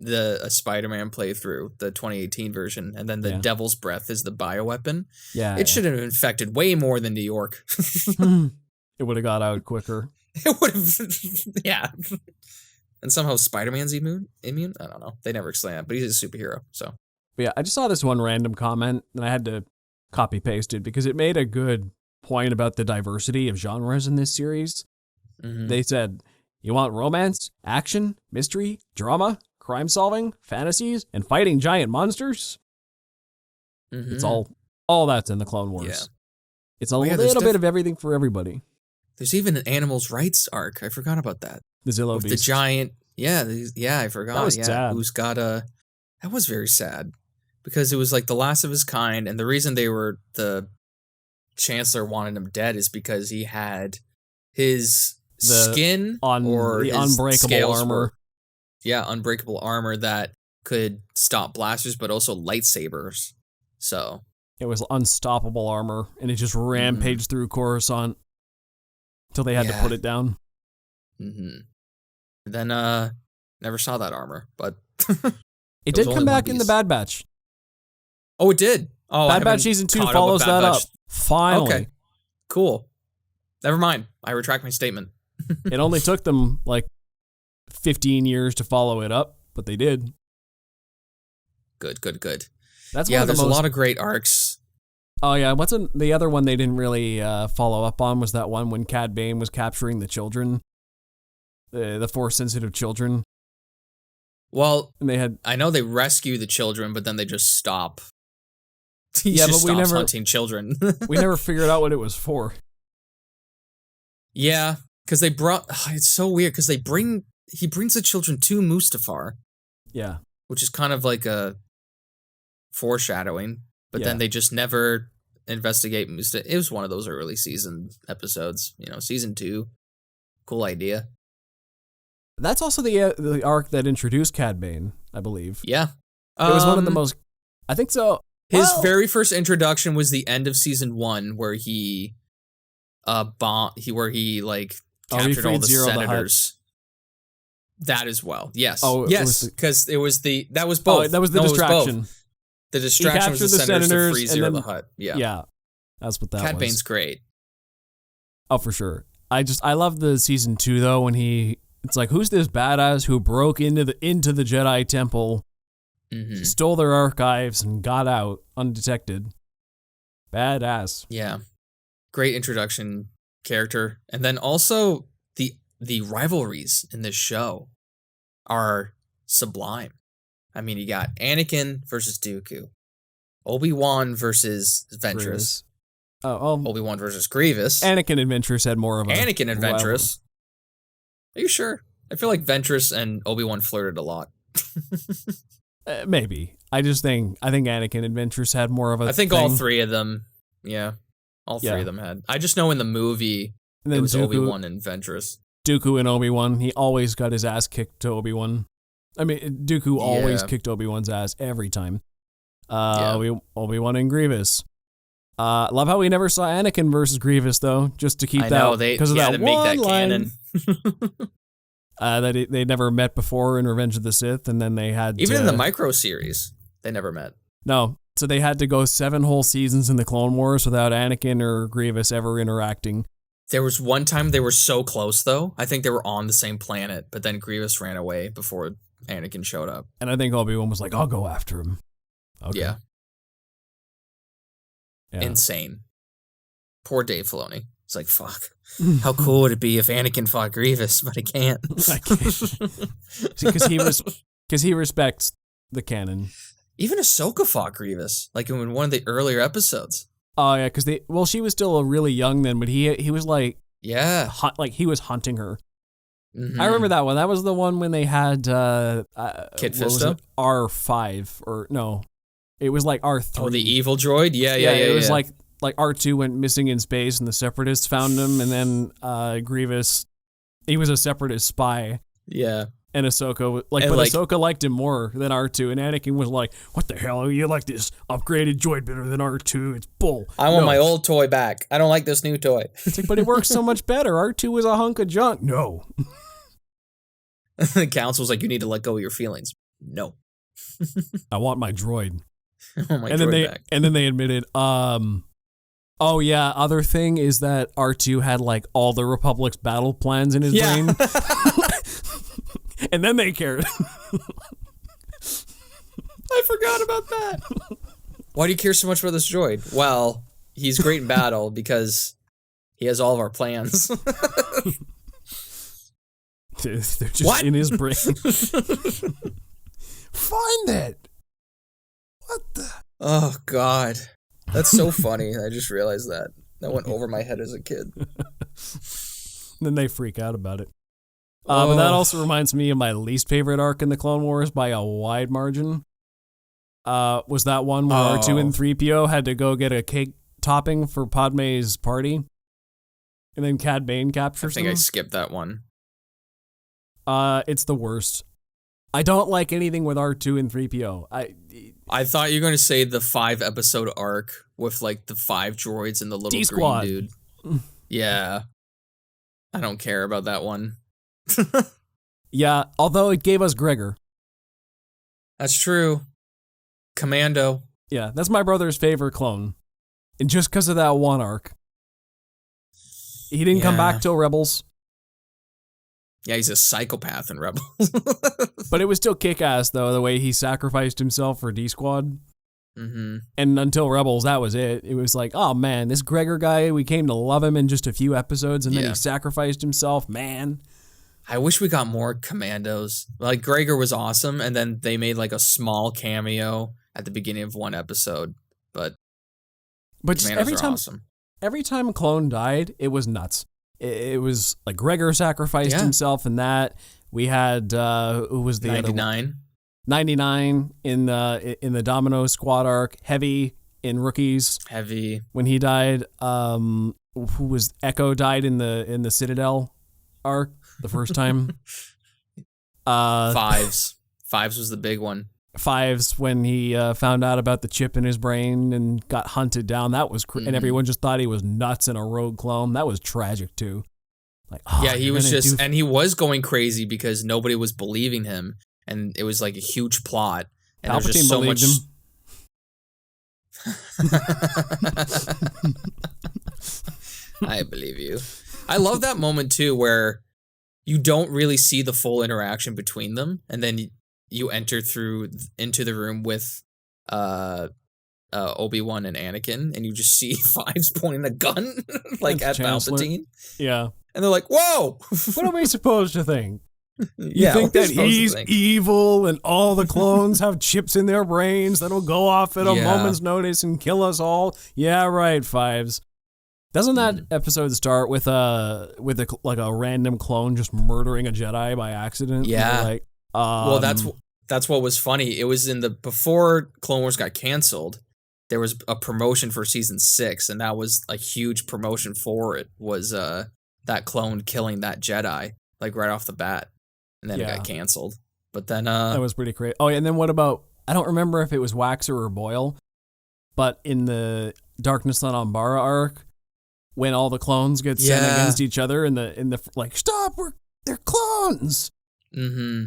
Speaker 2: Spider-Man playthrough, the 2018 version, and then the Devil's Breath is the bioweapon. It should have infected way more than New York.
Speaker 1: It would have got out quicker.
Speaker 2: It would have, And somehow Spider-Man's immune? I don't know. They never explain that, but he's a superhero, so.
Speaker 1: But yeah, I just saw this one random comment, and I had to copy paste it because it made a good point about the diversity of genres in this series. They said, you want romance, action, mystery, drama, crime solving, fantasies, and fighting giant monsters.
Speaker 2: Mm-hmm.
Speaker 1: It's all that's in the Clone Wars.
Speaker 2: Yeah.
Speaker 1: It's a little bit of everything for everybody.
Speaker 2: There's even an animals' rights arc. I forgot about that.
Speaker 1: The Zillo Beast.
Speaker 2: The giant. Yeah, I forgot.
Speaker 1: That was sad.
Speaker 2: Who's got a... That was very sad. Because it was like the last of his kind, and the reason the Chancellor wanted him dead is because he had his skin or
Speaker 1: the
Speaker 2: his
Speaker 1: unbreakable armor.
Speaker 2: Unbreakable armor that could stop blasters, but also lightsabers. So...
Speaker 1: It was unstoppable armor, and it just rampaged through Coruscant until they had to put it down.
Speaker 2: Mm-hmm. Then, never saw that armor, but...
Speaker 1: it did come back in the Bad Batch.
Speaker 2: Oh, it did? Oh,
Speaker 1: Bad Batch Season 2 follows that up. Finally.
Speaker 2: Okay. Cool. Never mind. I retract my statement.
Speaker 1: It only took them, 15 years to follow it up, but they did.
Speaker 2: Good.
Speaker 1: That's
Speaker 2: there's a lot of great arcs.
Speaker 1: Oh, yeah. The other one they didn't really follow up on was that one when Cad Bane was capturing the children, the Force-sensitive children.
Speaker 2: Well,
Speaker 1: and
Speaker 2: I know they rescue the children, but then they just stop.
Speaker 1: But we never
Speaker 2: hunting children.
Speaker 1: We never figured out what it was for.
Speaker 2: Yeah, because they brought... it's so weird, because he brings the children to Mustafar.
Speaker 1: Yeah.
Speaker 2: Which is kind of like a foreshadowing, but then they just never investigate Mustafar. It was one of those early season episodes, season 2. Cool idea.
Speaker 1: That's also the arc that introduced Cad Bane, I believe.
Speaker 2: Yeah.
Speaker 1: It was one of the most... I think so.
Speaker 2: His very first introduction was the end of season 1, where he captured all the senators. That as well. Yes. Oh, yes, because that was both.
Speaker 1: Oh, that was the distraction.
Speaker 2: The distraction was the senators to free Zero the Hutt. Yeah.
Speaker 1: Yeah. That's what that was.
Speaker 2: Cad Bane's great.
Speaker 1: Oh, for sure. I love the season 2 though, when it's like, who's this badass who broke into the Jedi Temple, stole their archives, and got out undetected? Badass.
Speaker 2: Yeah. Great introduction character. And then also the rivalries in this show are sublime. I mean, you got Anakin versus Dooku, Obi-Wan versus Ventress. Obi-Wan versus Grievous.
Speaker 1: Anakin and Ventress had more of a...
Speaker 2: Anakin and Ventress. Are you sure? I feel like Ventress and Obi-Wan flirted a lot.
Speaker 1: Maybe. I think Anakin and Ventress had more of a...
Speaker 2: I think all three of them. Yeah. All three of them had. I just know in the movie, it was Obi-Wan and Ventress.
Speaker 1: Dooku and Obi-Wan, he always got his ass kicked to Obi-Wan. I mean, Dooku always kicked Obi-Wan's ass every time. Obi-Wan and Grievous. Love how we never saw Anakin versus Grievous, though, just to keep because of that one line. That they never met before in Revenge of the Sith, and then they had
Speaker 2: even in the micro series, they never met.
Speaker 1: No, so they had to go 7 whole seasons in the Clone Wars without Anakin or Grievous ever interacting.
Speaker 2: There was one time they were so close, though. I think they were on the same planet, but then Grievous ran away before Anakin showed up.
Speaker 1: And I think Obi-Wan was like, I'll go after him. Okay.
Speaker 2: Yeah. Insane. Poor Dave Filoni. It's like, fuck. How cool would it be if Anakin fought Grievous, but I can't.
Speaker 1: Because he respects the canon.
Speaker 2: Even Ahsoka fought Grievous, like in one of the earlier episodes.
Speaker 1: Oh yeah, because she was still really young then, but he was like, he was hunting her. Mm-hmm. I remember that one. That was the one when they had
Speaker 2: Kit Fisto?
Speaker 1: R5 or no, it was like R3.
Speaker 2: Oh, the evil droid. Yeah.
Speaker 1: It was like R2 went missing in space and the Separatists found him, and then Grievous, he was a Separatist spy.
Speaker 2: Yeah.
Speaker 1: And Ahsoka, Ahsoka liked him more than R2, and Anakin was like, "What the hell? You like this upgraded droid better than R2? It's bull.
Speaker 2: I want my old toy back. I don't like this new toy."
Speaker 1: It's like, but it works so much better. R2 was a hunk of junk. No.
Speaker 2: The council's like, you need to let go of your feelings. No.
Speaker 1: I want my droid.
Speaker 2: Back.
Speaker 1: And then they admitted, oh yeah, other thing is that R2 had like all the Republic's battle plans in his brain. And then they cared.
Speaker 2: I forgot about that. Why do you care so much about this droid? Well, he's great in battle because he has all of our plans.
Speaker 1: They're just in his brain. Find it. What the?
Speaker 2: Oh, God. That's so funny. I just realized that. That went over my head as a kid.
Speaker 1: Then they freak out about it. But that also reminds me of my least favorite arc in the Clone Wars by a wide margin. Was that one where R2 and 3PO had to go get a cake topping for Padme's party? And then Cad Bane captures them?
Speaker 2: I think I skipped that one.
Speaker 1: It's the worst. I don't like anything with R2 and 3PO.
Speaker 2: I thought you were going to say the 5-episode arc with like the 5 droids and the little
Speaker 1: D-Squad.
Speaker 2: green dude. Yeah. I don't care about that one.
Speaker 1: Yeah, although it gave us Gregor.
Speaker 2: That's true. Commando.
Speaker 1: Yeah, that's my brother's favorite clone. And just because of that one arc. He didn't come back till Rebels.
Speaker 2: Yeah, he's a psychopath in Rebels.
Speaker 1: But it was still kick-ass, though, the way he sacrificed himself for D-Squad.
Speaker 2: Mm-hmm.
Speaker 1: And until Rebels, that was it. It was like, oh, man, this Gregor guy, we came to love him in just a few episodes, and then he sacrificed himself. Man.
Speaker 2: I wish we got more Commandos. Like, Gregor was awesome, and then they made, like, a small cameo at the beginning of one episode. But
Speaker 1: just every time a clone died, it was nuts. It was like Gregor sacrificed himself in that. We had who was the
Speaker 2: 99?
Speaker 1: 99 in the Domino Squad arc. Heavy in Rookies.
Speaker 2: Heavy
Speaker 1: when he died. Who was Echo died in the Citadel arc the first time.
Speaker 2: Fives was the big one.
Speaker 1: Fives when he found out about the chip in his brain and got hunted down. That was and everyone just thought he was nuts and a rogue clone. That was tragic too. Like,
Speaker 2: he was just and he was going crazy because nobody was believing him, and it was like a huge plot. And there's just so much. I believe you. I love that moment too, where you don't really see the full interaction between them, and then you enter into the room with Obi-Wan and Anakin, and you just see Fives pointing a gun like at
Speaker 1: Chancellor.
Speaker 2: Palpatine.
Speaker 1: Yeah.
Speaker 2: And they're like, whoa!
Speaker 1: What are we supposed to think? You think that he's evil and all the clones have chips in their brains that'll go off at a moment's notice and kill us all? Yeah, right, Fives. Doesn't that episode start with a random clone just murdering a Jedi by accident?
Speaker 2: Yeah.
Speaker 1: Like,
Speaker 2: well, that's what was funny. It was before Clone Wars got canceled, there was a promotion for season 6, and that was a huge promotion for it, was that clone killing that Jedi, like right off the bat. And then it got canceled. But then
Speaker 1: that was pretty crazy. Oh, and then what about, I don't remember if it was Waxer or Boyle, but in the Darkness on Umbara arc, when all the clones get sent against each other in the like, stop, they're clones.
Speaker 2: Mm-hmm.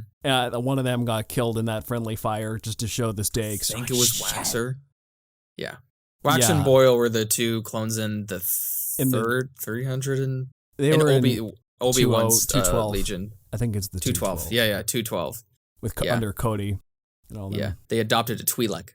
Speaker 1: One of them got killed in that friendly fire just to show the stakes.
Speaker 2: I think it was Waxer. Yeah. Waxer and Boyle were the two clones in the third 300 and
Speaker 1: they were
Speaker 2: Obi-Wan's 212 Legion.
Speaker 1: I think it's the 212.
Speaker 2: Yeah, 212.
Speaker 1: Under Cody and all that.
Speaker 2: Yeah, they adopted a Twi'lek.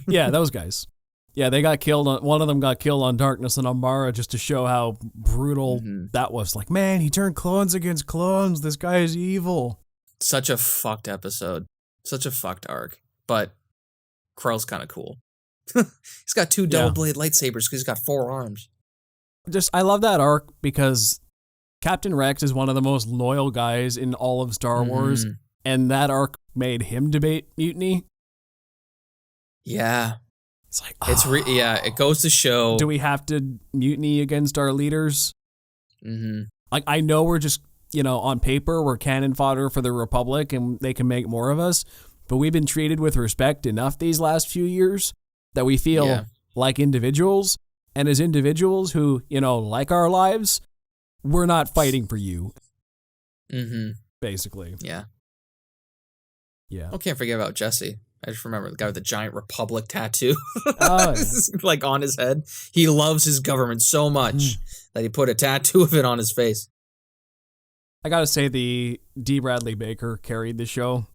Speaker 1: Yeah, those guys. Yeah, they got killed. One of them got killed on Darkness and Umbara just to show how brutal that was. Like, man, he turned clones against clones. This guy is evil.
Speaker 2: Such a fucked episode. Such a fucked arc. But Krell's kind of cool. He's got 2 double blade lightsabers because he's got 4 arms.
Speaker 1: I love that arc because Captain Rex is one of the most loyal guys in all of Star Wars, and that arc made him debate mutiny.
Speaker 2: Yeah.
Speaker 1: It's like,
Speaker 2: it goes to show.
Speaker 1: Do we have to mutiny against our leaders?
Speaker 2: Mm-hmm.
Speaker 1: Like, I know we're just, on paper, we're cannon fodder for the Republic and they can make more of us, but we've been treated with respect enough these last few years that we feel like individuals. And as individuals who, like our lives, we're not fighting for you.
Speaker 2: Mm-hmm.
Speaker 1: Basically.
Speaker 2: Yeah.
Speaker 1: Yeah.
Speaker 2: I can't forget about Jesse. I just remember the guy with the giant Republic tattoo. Like on his head. He loves his government so much that he put a tattoo of it on his face.
Speaker 1: I gotta say the D. Bradley Baker carried the show.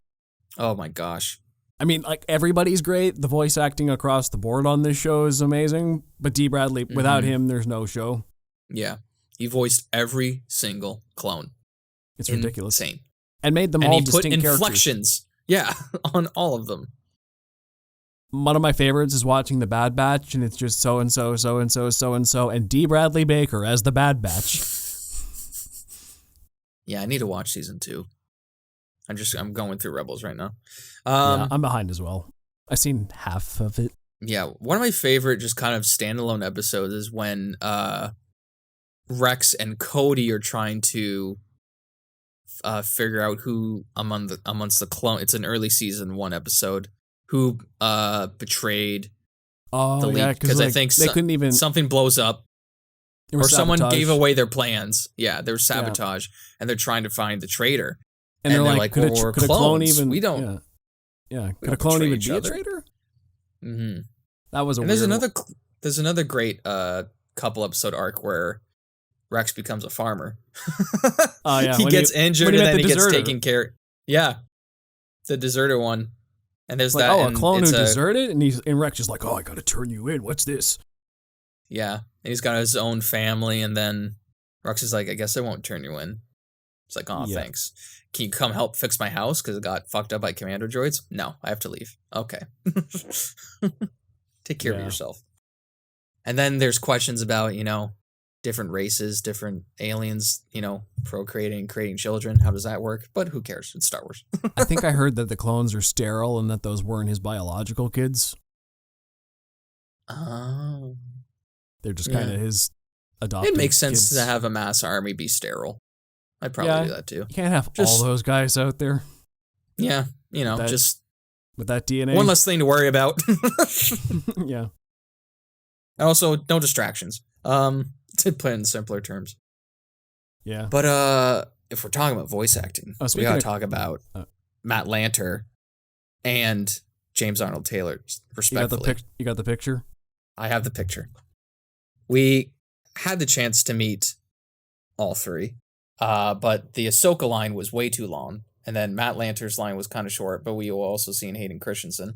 Speaker 2: Oh my gosh.
Speaker 1: I mean, like, everybody's great. The voice acting across the board on this show is amazing. But D. Bradley, without him, there's no show.
Speaker 2: Yeah. He voiced every single clone.
Speaker 1: It's ridiculous.
Speaker 2: Insane.
Speaker 1: And made them all distinct characters.
Speaker 2: And he put inflections Yeah, on all of them.
Speaker 1: One of my favorites is watching The Bad Batch, and it's just so-and-so, so-and-so, so-and-so, and D. Bradley Baker as the Bad Batch.
Speaker 2: Yeah, I need to watch season 2. I'm going through Rebels right now.
Speaker 1: Yeah, I'm behind as well. I've seen half of it.
Speaker 2: Yeah, one of my favorite just kind of standalone episodes is when Rex and Cody are trying to figure out who amongst the clone. It's an early season 1 episode. Who betrayed the leak? Because I think
Speaker 1: they couldn't even
Speaker 2: something blows up, or someone gave away their plans. Yeah, there's sabotage, and they're trying to find the traitor.
Speaker 1: And they're like,
Speaker 2: well, we're
Speaker 1: could a clone even?
Speaker 2: We don't.
Speaker 1: Yeah. Could a clone even be a traitor?
Speaker 2: Mm-hmm.
Speaker 1: That was a.
Speaker 2: And
Speaker 1: weird
Speaker 2: there's another great couple episode arc where Rex becomes a farmer.
Speaker 1: Oh yeah,
Speaker 2: he gets injured and then he gets taken care. Yeah, the deserter one. And there's
Speaker 1: like,
Speaker 2: that.
Speaker 1: Oh, a clone who deserted, and Rex is like, "Oh, I got to turn you in. What's this?"
Speaker 2: Yeah, and he's got his own family, and then Rex is like, "I guess I won't turn you in." It's like, "Oh, thanks. Can you come help fix my house because it got fucked up by commando droids?" No, I have to leave. Okay, take care of yourself. And then there's questions about different races, different aliens, procreating, creating children. How does that work? But who cares? It's Star Wars.
Speaker 1: I think I heard that the clones are sterile and that those weren't his biological kids.
Speaker 2: Oh.
Speaker 1: They're just kind of his adopted
Speaker 2: It makes sense
Speaker 1: kids.
Speaker 2: to have a mass army be sterile. I'd probably do that too.
Speaker 1: You can't have all those guys out there.
Speaker 2: Yeah,
Speaker 1: just with that DNA.
Speaker 2: One less thing to worry about.
Speaker 1: Yeah.
Speaker 2: And also, no distractions. To put it in simpler terms.
Speaker 1: Yeah.
Speaker 2: But if we're talking about voice acting, we gotta talk about Matt Lanter and James Arnold Taylor, respectfully.
Speaker 1: You got the picture?
Speaker 2: I have the picture. We had the chance to meet all three, but the Ahsoka line was way too long, and then Matt Lanter's line was kind of short, but we were also seeing Hayden Christensen.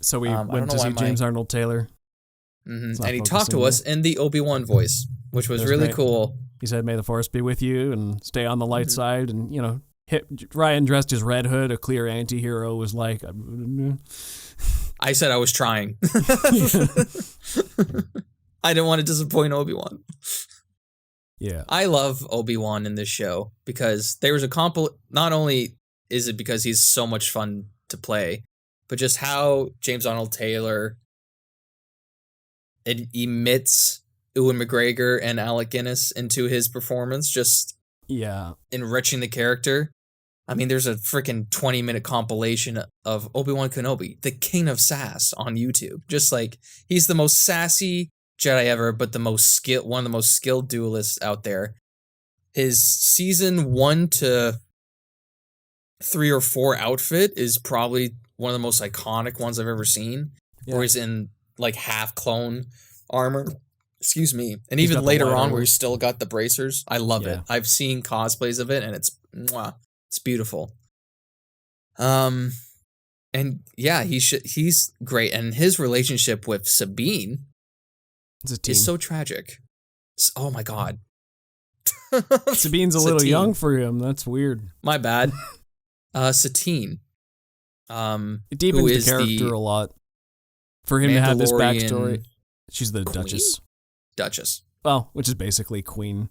Speaker 1: So we went to see James Arnold Taylor.
Speaker 2: Mm-hmm. And he talked to us in the Obi-Wan voice, which was really cool.
Speaker 1: He said, "May the Force be with you, and stay on the light side." And Ryan dressed as Red Hood, a clear anti-hero, was like,
Speaker 2: I said I was trying. I didn't want to disappoint Obi-Wan.
Speaker 1: Yeah.
Speaker 2: I love Obi-Wan in this show because there was not only is it because he's so much fun to play, but just how James Arnold Taylor emits Ewan McGregor and Alec Guinness into his performance, just enriching the character. I mean, there's a freaking 20-minute compilation of Obi-Wan Kenobi, the king of sass, on YouTube. Just like, he's the most sassy Jedi ever, but one of the most skilled duelists out there. His season 1 to 3 or 4 outfit is probably one of the most iconic ones I've ever seen, where he's in like half clone armor. Excuse me. And even later on where he's still got the bracers. I love it. I've seen cosplays of it and it's beautiful. And yeah, he's great. And his relationship with Sabine is so tragic. Oh my God.
Speaker 1: Sabine's a little young for him. That's weird.
Speaker 2: My bad. Satine.
Speaker 1: It deepens the character a lot. For him to have this backstory. She's the Duchess.
Speaker 2: Duchess.
Speaker 1: Well, which is basically Queen.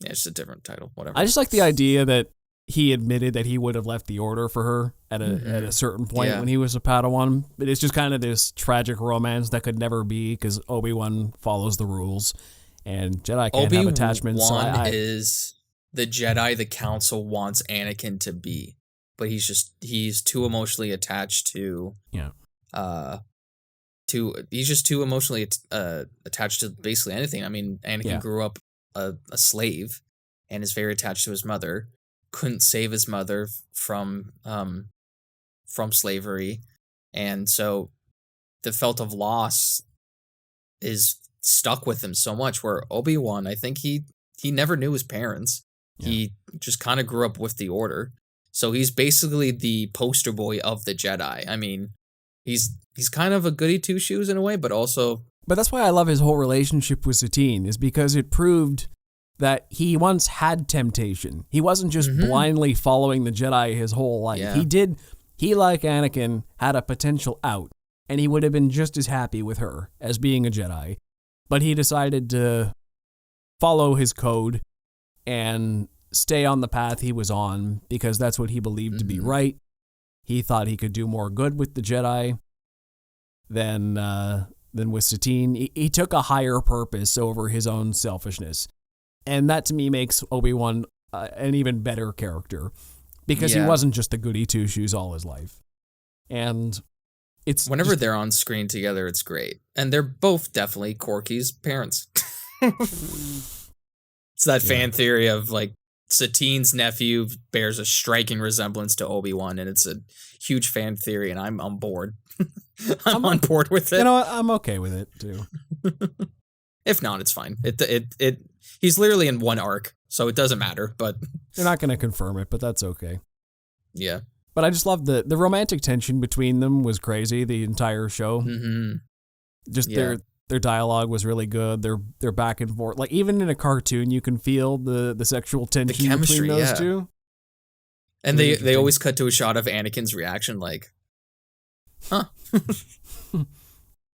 Speaker 2: Yeah, it's a different title. Whatever.
Speaker 1: I just like the idea that he admitted that he would have left the order for her at a certain point when he was a Padawan. But it's just kind of this tragic romance that could never be because Obi-Wan follows the rules and Jedi can't have attachments.
Speaker 2: Obi-Wan is the Jedi the Council wants Anakin to be, but he's too emotionally attached to he's just too emotionally attached to basically anything. I mean, Anakin grew up a slave and is very attached to his mother. Couldn't save his mother from slavery, and so the felt of loss is stuck with him so much. Where Obi-Wan, I think he never knew his parents. Yeah. He just kind of grew up with the Order, so he's basically the poster boy of the Jedi. I mean, he's kind of a goody two shoes in a way, but also.
Speaker 1: But that's why I love his whole relationship with Satine, is because it proved that he once had temptation. He wasn't just blindly following the Jedi his whole life. Yeah. he, like Anakin, had a potential out, and he would have been just as happy with her as being a Jedi. But he decided to follow his code and stay on the path he was on because that's what he believed to be right. He thought he could do more good with the Jedi than with Satine. He took a higher purpose over his own selfishness. And that to me makes Obi-Wan an even better character because he wasn't just a goody two-shoes all his life. And it's
Speaker 2: whenever they're on screen together, it's great. And they're both definitely Corky's parents. It's that fan theory of like Satine's nephew bears a striking resemblance to Obi-Wan, and it's a huge fan theory, and I'm on board. I'm on board with it.
Speaker 1: You know what? I'm okay with it too.
Speaker 2: If not, it's fine. He's literally in one arc, so it doesn't matter. But
Speaker 1: they're not going to confirm it, but that's okay.
Speaker 2: Yeah.
Speaker 1: But I just love the romantic tension between them was crazy the entire show.
Speaker 2: Mm-hmm.
Speaker 1: Just their dialogue was really good. They're back and forth. Like even in a cartoon, you can feel the sexual tension between those two.
Speaker 2: And they always cut to a shot of Anakin's reaction, like, huh.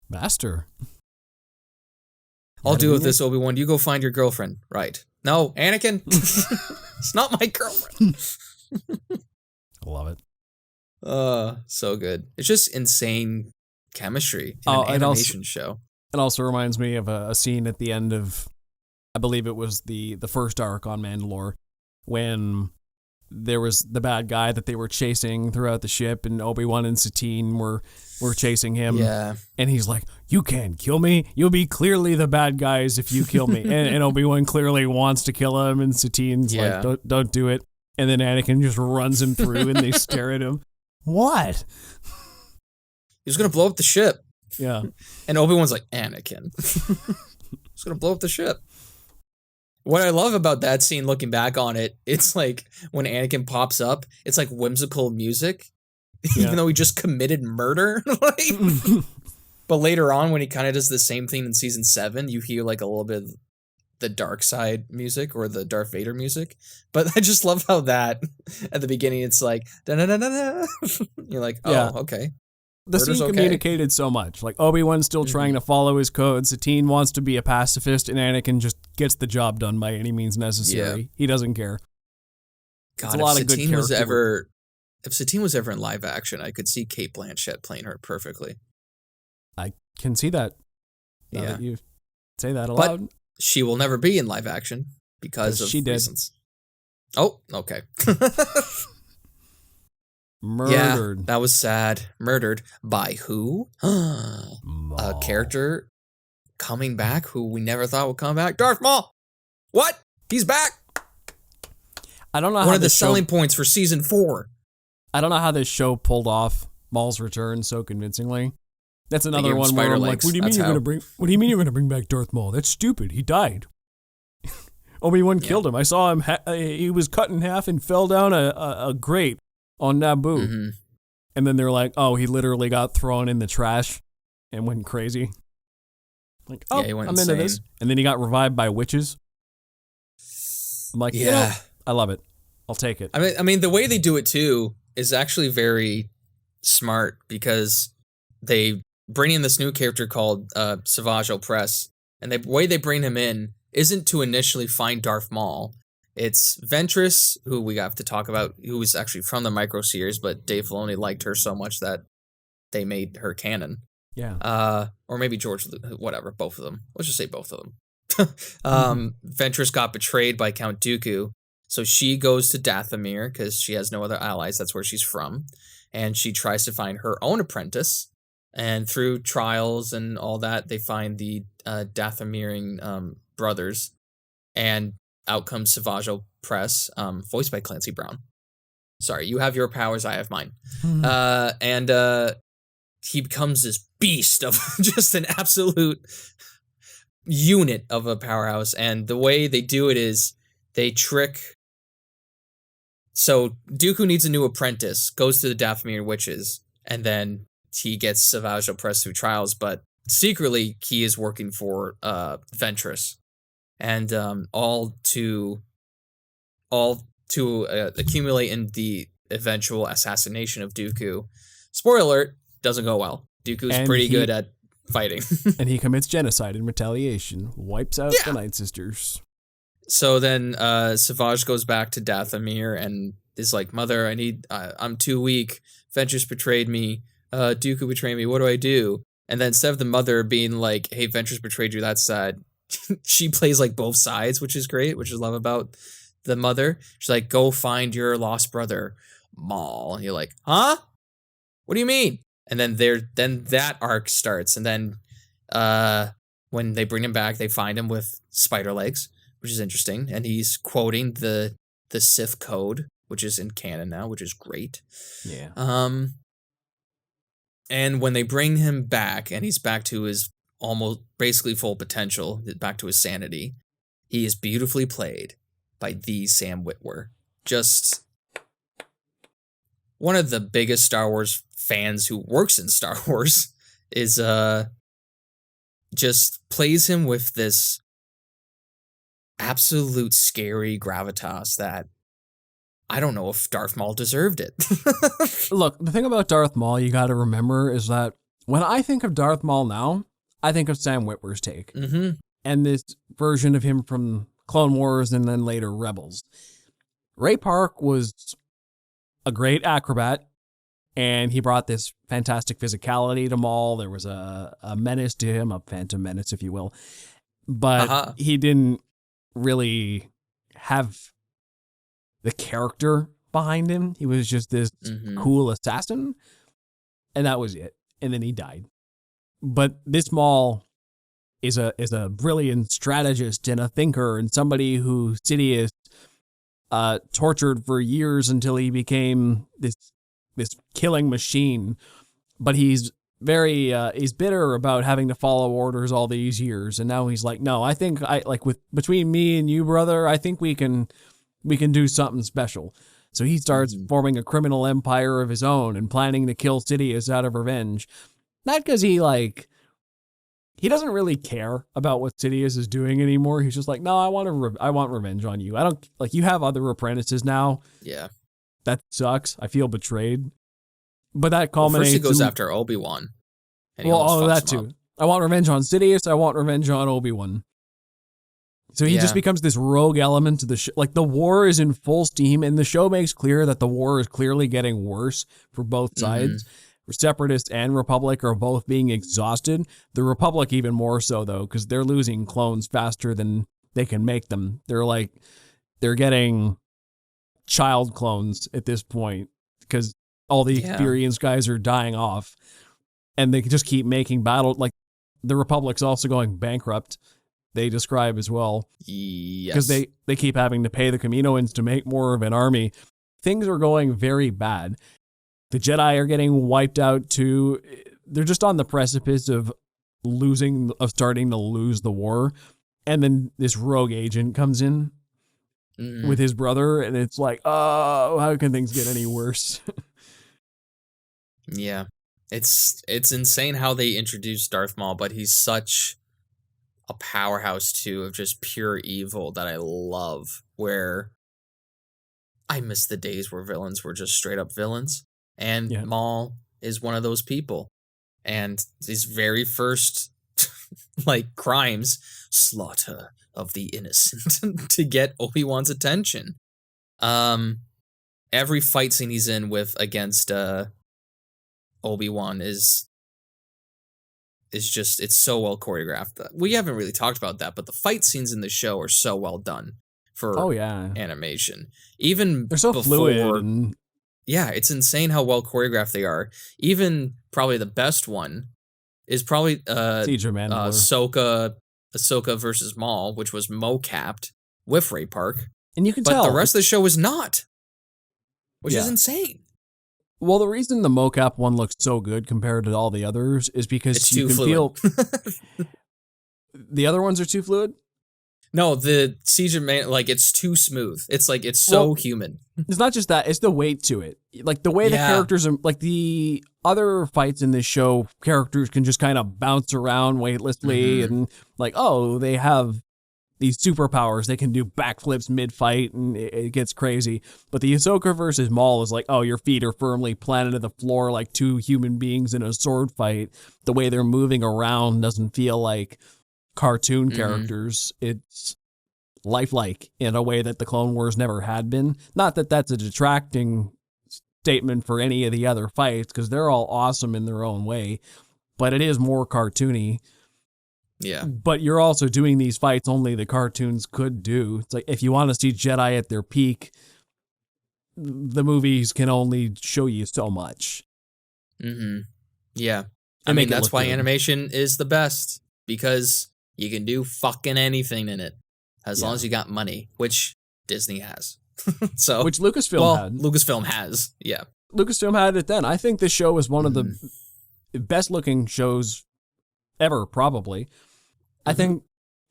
Speaker 1: Master.
Speaker 2: I'll deal with this, Obi-Wan. You go find your girlfriend. Right. No, Anakin. It's not my girlfriend.
Speaker 1: I love it.
Speaker 2: So good. It's just insane chemistry in an animation show.
Speaker 1: It also reminds me of a scene at the end of, I believe it was the first arc on Mandalore, when there was the bad guy that they were chasing throughout the ship, and Obi-Wan and Satine were chasing him.
Speaker 2: Yeah.
Speaker 1: And he's like, "You can't kill me. You'll be clearly the bad guys if you kill me." and Obi-Wan clearly wants to kill him, and Satine's like, don't do it. And then Anakin just runs him through, and they stare at him. What?
Speaker 2: He's going to blow up the ship.
Speaker 1: Yeah.
Speaker 2: And Obi-Wan's like, Anakin. He's going to blow up the ship. What I love about that scene, looking back on it, it's like when Anakin pops up, it's like whimsical music, even though he just committed murder. But later on, when he kind of does the same thing in season 7, you hear like a little bit of the dark side music or the Darth Vader music. But I just love how that at the beginning, it's like, da-da-da-da-da. You're like, oh, okay.
Speaker 1: The scene communicated so much. Like, Obi-Wan's still trying to follow his code. Satine wants to be a pacifist, and Anakin just gets the job done by any means necessary. Yeah. He doesn't care.
Speaker 2: God, if Satine was ever in live action, I could see Cate Blanchett playing her perfectly.
Speaker 1: I can see that. Now that you say that aloud.
Speaker 2: But she will never be in live action because of reasons. Oh, okay.
Speaker 1: Murdered.
Speaker 2: Yeah, that was sad. Murdered by who? A character coming back who we never thought would come back. Darth Maul. What? He's back.
Speaker 1: I don't know.
Speaker 2: One of the selling points for season 4.
Speaker 1: I don't know how this show pulled off Maul's return so convincingly. That's another one where I'm like, what do you mean you're gonna bring back Darth Maul? That's stupid. He died. Obi-Wan killed him. I saw him. He was cut in half and fell down a grate on Naboo. Mm-hmm. And then they're like, oh, he literally got thrown in the trash and went crazy. Like, oh, I'm into this. And then he got revived by witches. I'm like, I love it. I'll take it.
Speaker 2: I mean, the way they do it too is actually very smart because they bring in this new character called Savage Opress. And the way they bring him in isn't to initially find Darth Maul. It's Ventress, who we have to talk about, who was actually from the micro series, but Dave Filoni liked her so much that they made her canon.
Speaker 1: Yeah.
Speaker 2: Or maybe George, whatever, both of them. Let's just say both of them. Ventress got betrayed by Count Dooku, so she goes to Dathomir because she has no other allies. That's where she's from. And she tries to find her own apprentice. And through trials and all that, they find the Dathomirian brothers. And out comes Savage Opress, voiced by Clancy Brown. Sorry, you have your powers, I have mine. And he becomes this beast of just an absolute unit of a powerhouse. And the way they do it is they trick. So Dooku needs a new apprentice, goes to the Dathomir witches, and then he gets Savage Opress through trials. But secretly, he is working for Ventress. And all to accumulate in the eventual assassination of Dooku. Spoiler alert, doesn't go well. Dooku's pretty good at fighting.
Speaker 1: And he commits genocide in retaliation, wipes out the Night Sisters.
Speaker 2: So then Savage goes back to Dathomir and is like, Mother, I'm too weak. Ventress betrayed me. Dooku betrayed me. What do I do? And then instead of the mother being like, hey, Ventress betrayed you, that's sad, she plays like both sides, which is great, which I love about the mother. She's like, go find your lost brother, Maul. And you're like, huh? What do you mean? And then that arc starts. And then when they bring him back, they find him with spider legs, which is interesting. And he's quoting the Sith code, which is in canon now, which is great.
Speaker 1: Yeah.
Speaker 2: And when they bring him back and he's back to his almost basically full potential, back to his sanity, he is beautifully played by the Sam Witwer. Just one of the biggest Star Wars fans who works in Star Wars is just plays him with this absolute scary gravitas that I don't know if Darth Maul deserved it.
Speaker 1: Look, the thing about Darth Maul you got to remember is that when I think of Darth Maul now, I think of Sam Witwer's take.
Speaker 2: Mm-hmm.
Speaker 1: And this version of him from Clone Wars and then later Rebels. Ray Park was a great acrobat, and he brought this fantastic physicality to Maul. There was a menace to him, a phantom menace, if you will. But he didn't really have the character behind him. He was just this cool assassin, and that was it. And then he died. But this Maul is a brilliant strategist and a thinker and somebody who Sidious tortured for years until he became this killing machine. But he's he's bitter about having to follow orders all these years, and now he's like, no, I think between me and you, brother, I think we can do something special. So he starts forming a criminal empire of his own and planning to kill Sidious out of revenge. Not because he doesn't really care about what Sidious is doing anymore. He's just like, no, I want revenge on you. I don't you have other apprentices now.
Speaker 2: Yeah.
Speaker 1: That sucks. I feel betrayed. But that culminates.
Speaker 2: First he goes after Obi-Wan.
Speaker 1: That too. I want revenge on Sidious. I want revenge on Obi-Wan. So he just becomes this rogue element to the show. Like, the war is in full steam, and the show makes clear that the war is clearly getting worse for both sides. Separatists and Republic are both being exhausted. The Republic even more so, though, because they're losing clones faster than they can make them. They're getting child clones at this point because all the experienced guys are dying off, and they just keep making battle. Like, the Republic's also going bankrupt. They describe as well.
Speaker 2: Yes.
Speaker 1: Because they keep having to pay the Kaminoans to make more of an army. Things are going very bad. The Jedi are getting wiped out too. They're just on the precipice of starting to lose the war. And then this rogue agent comes in with his brother, and it's like, oh, how can things get any worse?
Speaker 2: Yeah. It's insane how they introduced Darth Maul, but he's such a powerhouse too of just pure evil that I love, where I miss the days where villains were just straight up villains, and Maul is one of those people. And his very first crimes, slaughter of the innocent, to get Obi-Wan's attention. Every fight scene he's in against Obi-Wan is just, it's so well choreographed. We haven't really talked about that, but the fight scenes in the show are so well done for animation. Even
Speaker 1: they're so fluid.
Speaker 2: Yeah, it's insane how well choreographed they are. Even probably the best one is probably Ahsoka versus Maul, which was mo-capped with Ray Park.
Speaker 1: And you can tell.
Speaker 2: But the rest of the show is not, which is insane.
Speaker 1: Well, the reason the mocap one looks so good compared to all the others is because you can feel the other ones are too fluid.
Speaker 2: No, the Siege of Man, it's too smooth. It's it's so human.
Speaker 1: It's not just that; it's the weight to it. Like the way the characters are, like the other fights in this show, characters can just kind of bounce around weightlessly, and they have these superpowers. They can do backflips mid-fight, and it gets crazy. But the Ahsoka versus Maul is like, oh, your feet are firmly planted to the floor like two human beings in a sword fight. The way they're moving around doesn't feel like cartoon characters. It's lifelike in a way that the Clone Wars never had been. Not that that's a detracting statement for any of the other fights, because they're all awesome in their own way, but it is more cartoony.
Speaker 2: Yeah.
Speaker 1: But you're also doing these fights only the cartoons could do. It's like, if you want to see Jedi at their peak, the movies can only show you so much.
Speaker 2: Yeah. I mean, that's why animation is the best, because you can do fucking anything in it as long as you got money, which Disney has. Which
Speaker 1: Lucasfilm had.
Speaker 2: Lucasfilm has, yeah.
Speaker 1: Lucasfilm had it then. I think this show is one of the best looking shows ever, probably. I think,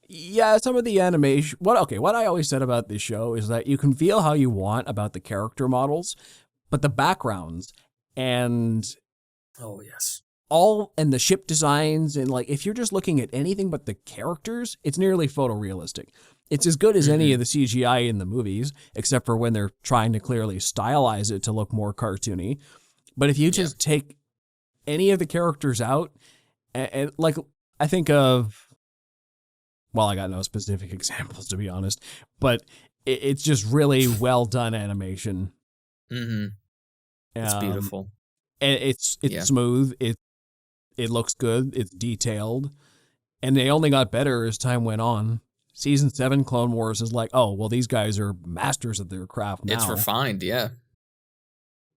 Speaker 1: some of the animation. What I always said about this show is that you can feel how you want about the character models, but the backgrounds and and the ship designs, and like, if you're just looking at anything but the characters, it's nearly photorealistic. It's as good as any of the CGI in the movies, except for when they're trying to clearly stylize it to look more cartoony. But if you just take any of the characters out, and like, I think of, well, I got no specific examples, to be honest, but it's just really well done animation.
Speaker 2: It's beautiful.
Speaker 1: And it's smooth. It looks good. It's detailed. And they only got better as time went on. Season 7 Clone Wars is like, oh, well, these guys are masters of their craft now.
Speaker 2: It's refined, yeah.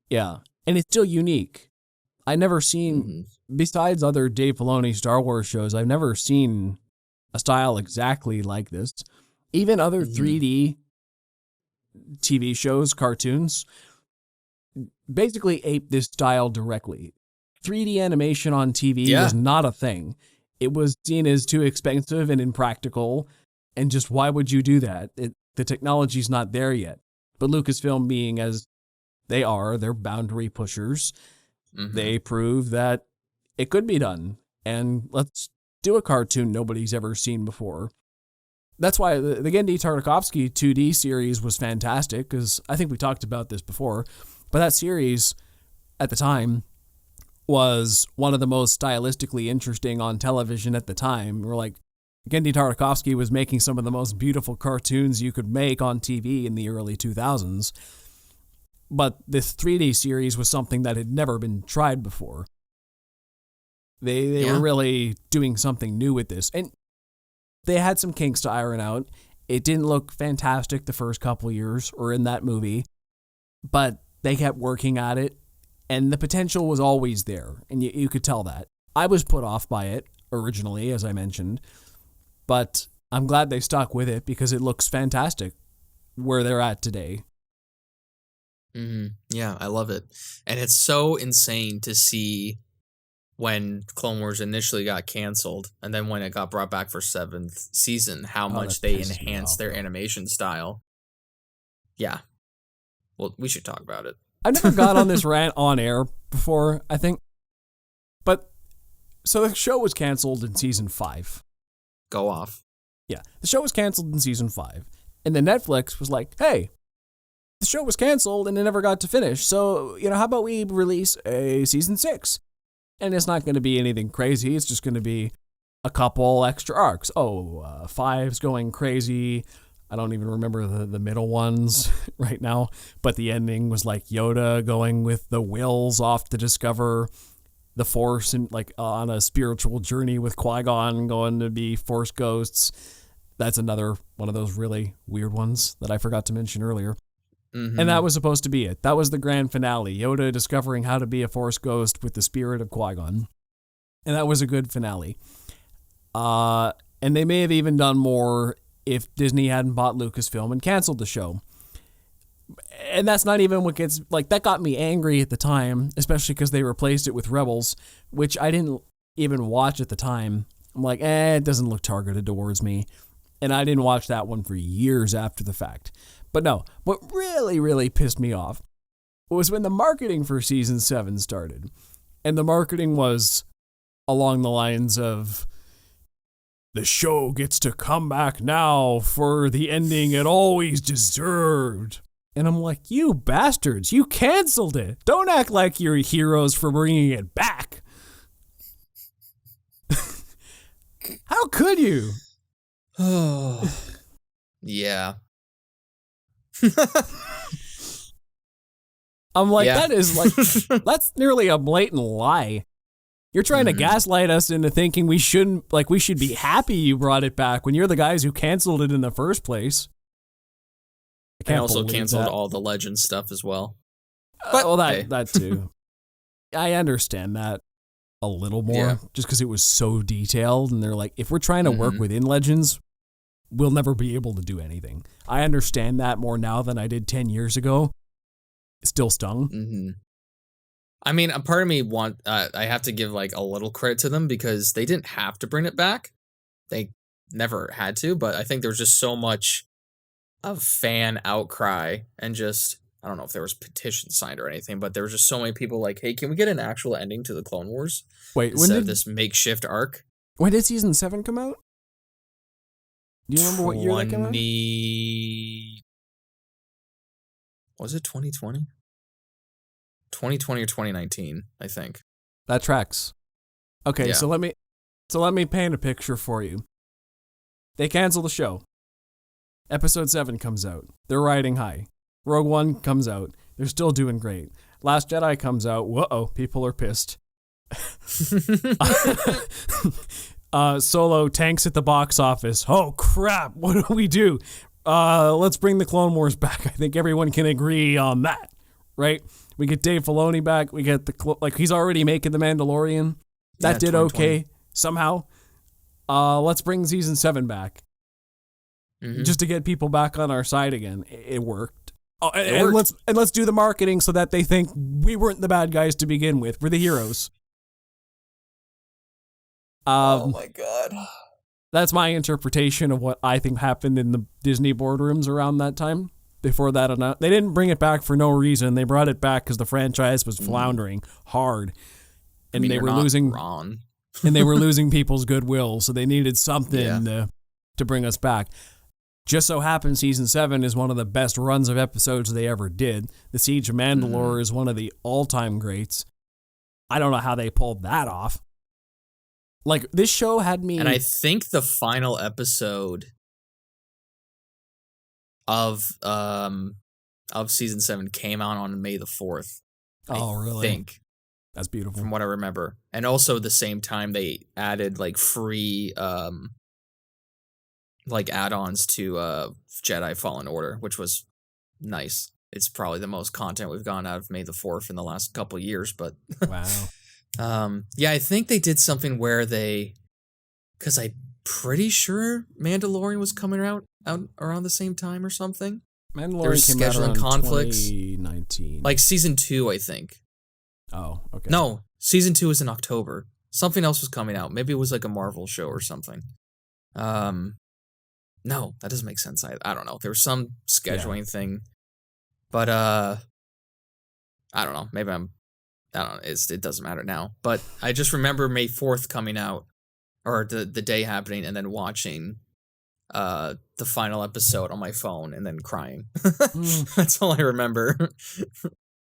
Speaker 1: Yeah. And it's still unique. I never seen, besides other Dave Filoni Star Wars shows, I've never seen a style exactly like this. Even other 3D TV shows, cartoons, basically ape this style directly. 3D animation on TV was not a thing. It was seen as too expensive and impractical, and just, why would you do that? The technology's not there yet. But Lucasfilm, being as they are, they're boundary pushers. They prove that it could be done, and let's do a cartoon nobody's ever seen before. That's why the Genndy Tartakovsky 2D series was fantastic, because I think we talked about this before, but that series at the time was one of the most stylistically interesting on television at the time. We're like, Genndy Tartakovsky was making some of the most beautiful cartoons you could make on TV in the early 2000s. But this 3D series was something that had never been tried before. They were really doing something new with this. And they had some kinks to iron out. It didn't look fantastic the first couple years, or in that movie, but they kept working at it, and the potential was always there, and you could tell that. I was put off by it originally, as I mentioned, but I'm glad they stuck with it, because it looks fantastic where they're at today.
Speaker 2: Yeah, I love it. And it's so insane to see when Clone Wars initially got canceled, and then when it got brought back for 7th season, how much they enhanced their animation style. Yeah. Well, we should talk about it.
Speaker 1: I've never got on this rant on air before, I think. But, so the show was canceled in season 5.
Speaker 2: Go off.
Speaker 1: Yeah, the show was canceled in season 5. And then Netflix was like, hey, the show was canceled and it never got to finish. So, how about we release a season 6? And it's not going to be anything crazy. It's just going to be a couple extra arcs. 5's going crazy. I don't even remember the middle ones right now. But the ending was like Yoda going with the Wills off to discover the Force, and like on a spiritual journey with Qui-Gon, going to be Force ghosts. That's another one of those really weird ones that I forgot to mention earlier. And that was supposed to be it. That was the grand finale. Yoda discovering how to be a Force ghost with the spirit of Qui-Gon. And that was a good finale. And they may have even done more if Disney hadn't bought Lucasfilm and canceled the show. And that's not even what gets, like, that got me angry at the time, especially because they replaced it with Rebels, which I didn't even watch at the time. I'm like, it doesn't look targeted towards me. And I didn't watch that one for years after the fact. But no, what really, really pissed me off was when the marketing for season 7 started. And the marketing was along the lines of, the show gets to come back now for the ending it always deserved. And I'm like, you bastards, you canceled it. Don't act like you're heroes for bringing it back. How could you?
Speaker 2: Oh, yeah.
Speaker 1: I'm like,
Speaker 2: Yeah.
Speaker 1: that is like, that's nearly a blatant lie. You're trying to gaslight us into thinking we should be happy you brought it back when you're the guys who canceled it in the first place.
Speaker 2: I also canceled all the Legends stuff as well.
Speaker 1: But that too. I understand that a little more, just because it was so detailed, and they're like, if we're trying to work within Legends, we'll never be able to do anything. I understand that more now than I did 10 years ago. It still stung.
Speaker 2: Mm-hmm. I mean, a part of me I have to give like a little credit to them because they didn't have to bring it back. They never had to, but I think there was just so much of fan outcry and just, I don't know if there was petitions signed or anything, but there was just so many people like, hey, can we get an actual ending to the Clone Wars?
Speaker 1: Wait,
Speaker 2: instead of this makeshift arc?
Speaker 1: When did season 7 come out? Do you remember what year that came out?
Speaker 2: Was it 2020? 2020 or 2019, I think.
Speaker 1: That tracks. Okay,
Speaker 2: Yeah.
Speaker 1: so let me paint a picture for you. They cancel the show. Episode 7 comes out. They're riding high. Rogue One comes out. They're still doing great. Last Jedi comes out. Whoa, people are pissed. Solo tanks at the box office. Oh crap, what do we do? Let's bring the Clone Wars back. I think everyone can agree on that, right? We get Dave Filoni back. We get he's already making The Mandalorian. That did okay somehow. Let's bring season 7 back. Just to get people back on our side again. It worked. Oh, and let's do the marketing so that they think we weren't the bad guys to begin with. We're the heroes.
Speaker 2: Oh my god.
Speaker 1: That's my interpretation of what I think happened in the Disney boardrooms around that time. Before that, they didn't bring it back for no reason. They brought it back because the franchise was floundering hard, and they were losing.
Speaker 2: Ron.
Speaker 1: And they were losing people's goodwill, so they needed something to bring us back. Just so happens season 7 is one of the best runs of episodes they ever did. The Siege of Mandalore is one of the all-time greats. I don't know how they pulled that off. Like, this show had me...
Speaker 2: And I think the final episode of season 7 came out on May the 4th.
Speaker 1: Really?
Speaker 2: I think.
Speaker 1: That's beautiful.
Speaker 2: From what I remember. And also the same time they added like free like add-ons to Jedi Fallen Order, which was nice. It's probably the most content we've gotten out of May the 4th in the last couple years, but
Speaker 1: wow.
Speaker 2: Yeah, I think they did something where because I'm pretty sure Mandalorian was coming out around the same time or something.
Speaker 1: Mandalorian came out around 2019.
Speaker 2: Like season 2, I think.
Speaker 1: Oh, okay.
Speaker 2: No, season 2 was in October. Something else was coming out. Maybe it was like a Marvel show or something. No, that doesn't make sense. I don't know. There was some scheduling thing. But I don't know. Maybe I don't know. It doesn't matter now. But I just remember May 4th coming out, or the day happening, and then watching the final episode on my phone and then crying. That's all I remember.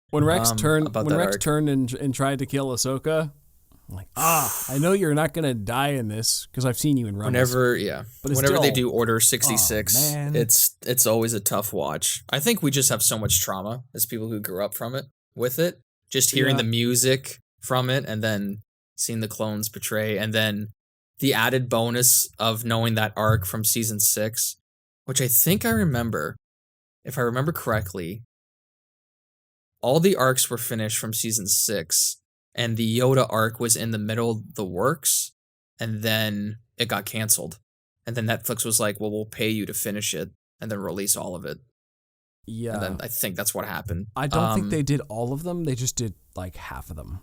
Speaker 1: When Rex turned and tried to kill Ahsoka, I'm like, I know you're not gonna die in this because I've seen you in Rebels.
Speaker 2: Whenever they do Order 66, it's always a tough watch. I think we just have so much trauma as people who grew up with it. Just hearing the music from it and then seeing the clones betray, and then the added bonus of knowing that arc from season 6, which I think I remember, if I remember correctly, all the arcs were finished from season 6. And the Yoda arc was in the middle of the works, and then it got canceled. And then Netflix was like, well, we'll pay you to finish it, and then release all of it.
Speaker 1: Yeah.
Speaker 2: And then I think that's what happened.
Speaker 1: I don't think they did all of them. They just did like half of them.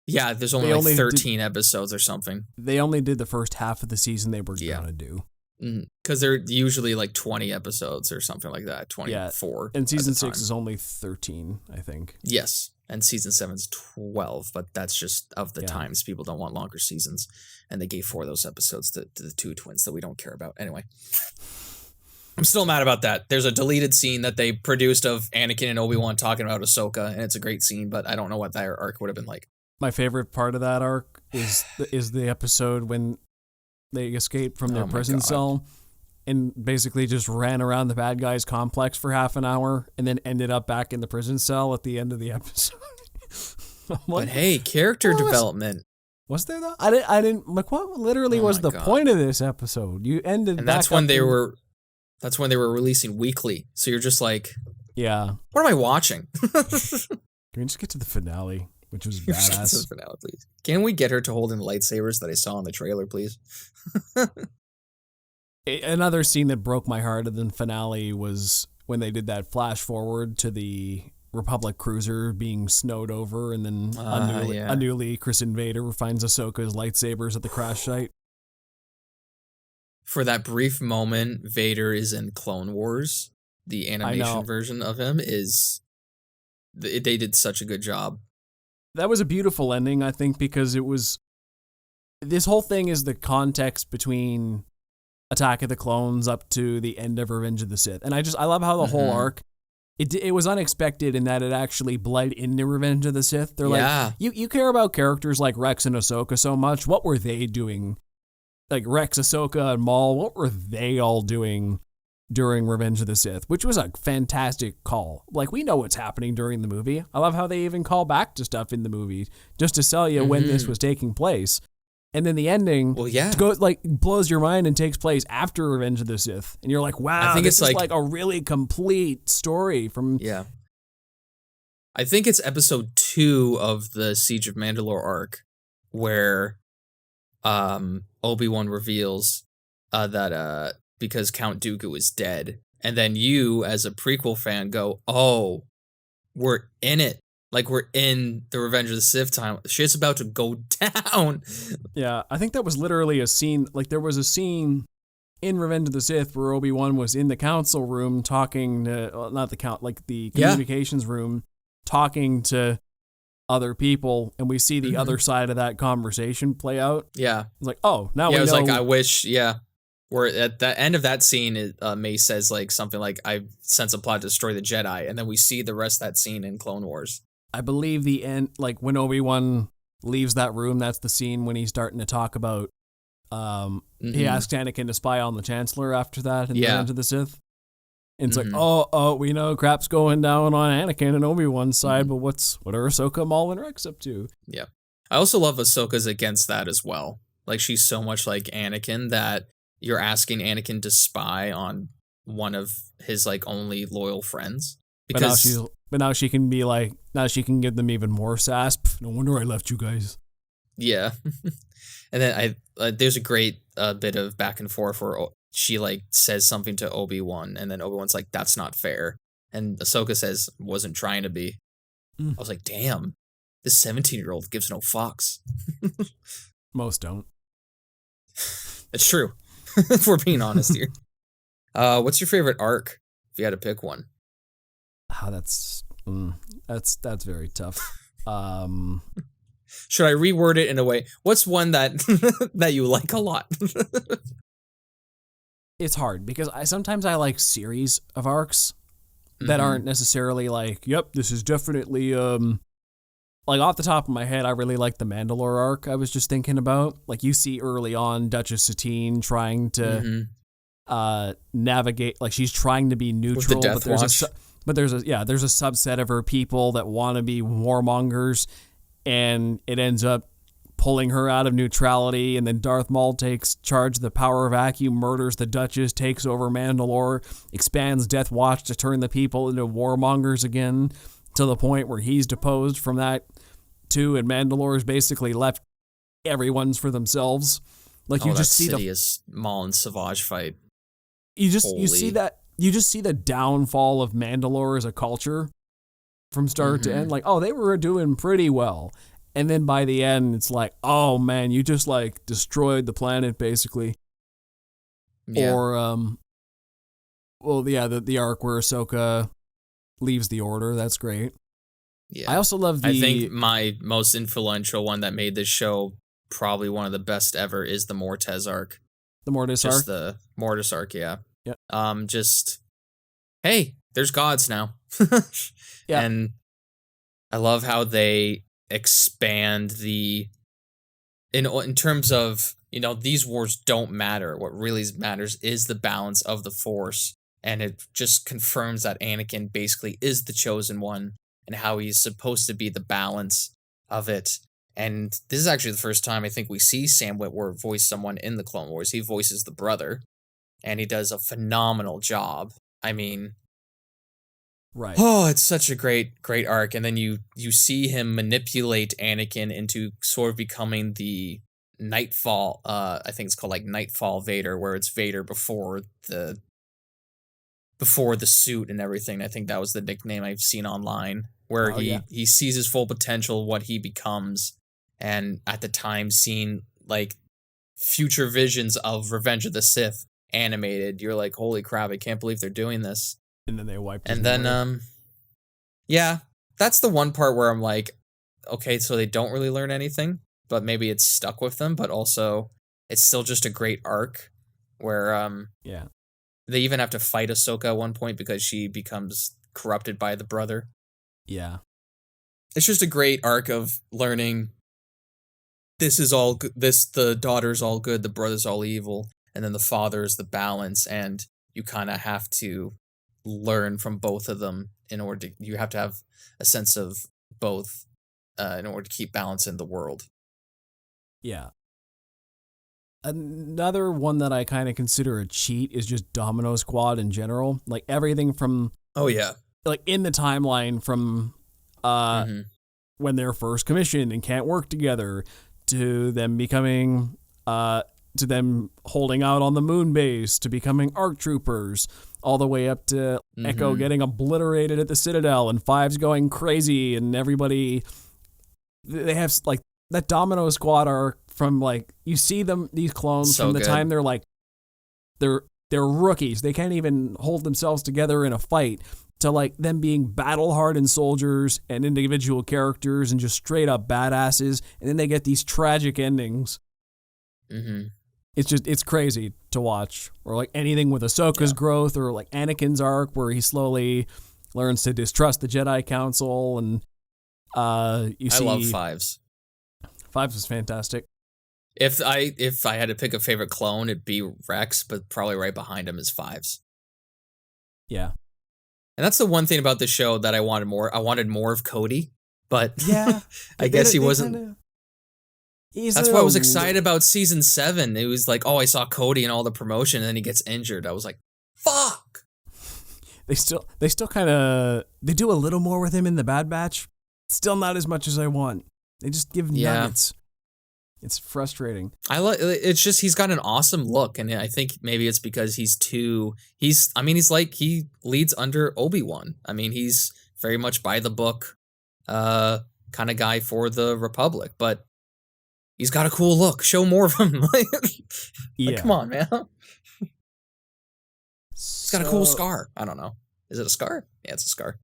Speaker 2: Yeah, there's only 13 episodes or something.
Speaker 1: They only did the first half of the season they were going to do.
Speaker 2: Because they're usually like 20 episodes or something like that, 24.
Speaker 1: And season 6 is only 13, I think.
Speaker 2: Yes. and season 7's 12, but that's just of the
Speaker 1: Yeah.
Speaker 2: times. People don't want longer seasons, and they gave 4 of those episodes to the two twins that we don't care about. Anyway, I'm still mad about that. There's a deleted scene that they produced of Anakin and Obi-Wan talking about Ahsoka, and it's a great scene, but I don't know what that arc would have been like.
Speaker 1: My favorite part of that arc is the episode when they escaped from their prison cell and basically just ran around the bad guy's complex for half an hour and then ended up back in the prison cell at the end of the episode.
Speaker 2: But hey, character development.
Speaker 1: Was there though? I didn't like what literally was the point of this episode? You ended,
Speaker 2: and that's when they were releasing weekly. So you're just like,
Speaker 1: yeah,
Speaker 2: what am I watching?
Speaker 1: Can we just get to the finale, which was badass?
Speaker 2: The finale, please. Can we get her to hold in lightsabers that I saw in the trailer, please?
Speaker 1: Another scene that broke my heart in the finale was when they did that flash forward to the Republic cruiser being snowed over, and then a newly christened Vader finds Ahsoka's lightsabers at the crash site.
Speaker 2: For that brief moment, Vader is in Clone Wars. The animation version of him is... They did such a good job.
Speaker 1: That was a beautiful ending, I think, because it was... This whole thing is the context between Attack of the Clones up to the end of Revenge of the Sith. And I love how the whole arc, it was unexpected in that it actually bled into Revenge of the Sith. They're like, you care about characters like Rex and Ahsoka so much. What were they doing? Like Rex, Ahsoka, and Maul, what were they all doing during Revenge of the Sith? Which was a fantastic call. Like, we know what's happening during the movie. I love how they even call back to stuff in the movie just to sell you when this was taking place. And then the ending blows your mind and takes place after Revenge of the Sith. And you're like, wow, I think it's like a really complete story from...
Speaker 2: Yeah. I think it's episode 2 of the Siege of Mandalore arc where Obi-Wan reveals that because Count Dooku is dead. And then you, as a prequel fan, go, oh, we're in it. Like, we're in the Revenge of the Sith time. Shit's about to go down.
Speaker 1: Yeah, I think that was literally a scene. Like, there was a scene in Revenge of the Sith where Obi-Wan was in the council room talking to, well, not the the communications room, talking to other people, and we see the other side of that conversation play out.
Speaker 2: Yeah.
Speaker 1: It's like, oh, now we know.
Speaker 2: Yeah, it was like, I wish, where at the end of that scene, Mace says, like, something like, I sense a plot to destroy the Jedi, and then we see the rest of that scene in Clone Wars.
Speaker 1: I believe the end, like when Obi-Wan leaves that room, that's the scene when he's starting to talk about, he asks Anakin to spy on the Chancellor after that in the Revenge of the Sith. And it's like, oh, we know crap's going down on Anakin and Obi-Wan's side, but what are Ahsoka, Maul, and Rex up to?
Speaker 2: Yeah. I also love Ahsoka's against that as well. Like, she's so much like Anakin that you're asking Anakin to spy on one of his, like, only loyal friends. Because
Speaker 1: But now she can be like, now she can give them even more sass. Pff, no wonder I left you guys.
Speaker 2: Yeah. And then there's a great bit of back and forth where she like says something to Obi-Wan, and then Obi-Wan's like, that's not fair. And Ahsoka says, wasn't trying to be. I was like, damn, this 17-year-old gives no fucks.
Speaker 1: Most don't.
Speaker 2: It's true. If we're being honest here. What's your favorite arc, if you had to pick one?
Speaker 1: Oh, that's very tough.
Speaker 2: Should I reword it in a way? What's one that that you like a lot?
Speaker 1: It's hard because sometimes I like series of arcs that aren't necessarily like, yep, this is definitely like off the top of my head, I really like the Mandalore arc I was just thinking about. Like, you see early on Duchess Satine trying to navigate, like she's trying to be neutral,
Speaker 2: with the Death Watch.
Speaker 1: But there's a subset of her people that want to be warmongers, and it ends up pulling her out of neutrality, and then Darth Maul takes charge of the power vacuum, murders the Duchess, takes over Mandalore, expands Death Watch to turn the people into warmongers again, to the point where he's deposed from that too, and Mandalore is basically left everyone's for themselves. Like, you just see
Speaker 2: the Maul and Savage fight.
Speaker 1: You see the downfall of Mandalore as a culture from start to end. Like, oh, they were doing pretty well. And then by the end, it's like, oh man, you just like destroyed the planet basically. Yeah. Or, the arc where Ahsoka leaves the Order. That's great.
Speaker 2: Yeah.
Speaker 1: I also love
Speaker 2: I think my most influential one that made this show probably one of the best ever is the Mortez arc.
Speaker 1: the Mortis arc.
Speaker 2: Just the Mortis arc, yeah.
Speaker 1: Yep.
Speaker 2: Just, hey, there's gods now.
Speaker 1: Yeah.
Speaker 2: And I love how they expand in terms of, these wars don't matter. What really matters is the balance of the Force. And it just confirms that Anakin basically is the chosen one and how he's supposed to be the balance of it. And this is actually the first time I think we see Sam Witwer voice someone in the Clone Wars. He voices the brother, and he does a phenomenal job. I mean,
Speaker 1: right.
Speaker 2: Oh, it's such a great arc. And then you see him manipulate Anakin into sort of becoming the Nightfall. I think it's called like Nightfall Vader, where it's Vader before the suit and everything. I think that was the nickname I've seen online, where he sees his full potential, what he becomes, and at the time seeing like future visions of Revenge of the Sith animated. You're like, holy crap, I can't believe they're doing this.
Speaker 1: And then they wiped.
Speaker 2: And then, yeah, that's the one part where I'm like, okay, so they don't really learn anything, but maybe it's stuck with them. But also, it's still just a great arc where, they even have to fight Ahsoka at one point because she becomes corrupted by the brother.
Speaker 1: Yeah,
Speaker 2: it's just a great arc of learning. This is all good. The daughter's all good, the brother's all evil, and then the father is the balance, and you kind of have to learn from both of them you have to have a sense of both in order to keep balance in the world.
Speaker 1: Yeah. Another one that I kind of consider a cheat is just Domino Squad in general. Like everything from like in the timeline from when they're first commissioned and can't work together to them becoming to them holding out on the moon base to becoming ARC troopers, all the way up to Echo getting obliterated at the Citadel and Fives going crazy and everybody. They have like that Domino Squad arc from like you see them these clones from the time they're like they're rookies. They can't even hold themselves together in a fight to like them being battle hardened soldiers and individual characters and just straight up badasses, and then they get these tragic endings. It's crazy to watch. Or like anything with Ahsoka's growth, or like Anakin's arc where he slowly learns to distrust the Jedi Council, and I love
Speaker 2: Fives.
Speaker 1: Fives was fantastic.
Speaker 2: If I had to pick a favorite clone, it'd be Rex, but probably right behind him is Fives.
Speaker 1: Yeah.
Speaker 2: And that's the one thing about the show that I wanted more. I wanted more of Cody, but I guess he wasn't. That's why I was excited about season 7. It was like, oh, I saw Cody and all the promotion, and then he gets injured. I was like, fuck.
Speaker 1: They still kind of they do a little more with him in the Bad Batch. Still not as much as I want. They just give nuggets. It's frustrating.
Speaker 2: It's just he's got an awesome look, and I think maybe it's because he leads under Obi-Wan. I mean, he's very much by the book kind of guy for the Republic, but he's got a cool look. Show more of him. Come on, man. He's got a cool scar. I don't know. Is it a scar? Yeah, it's a scar.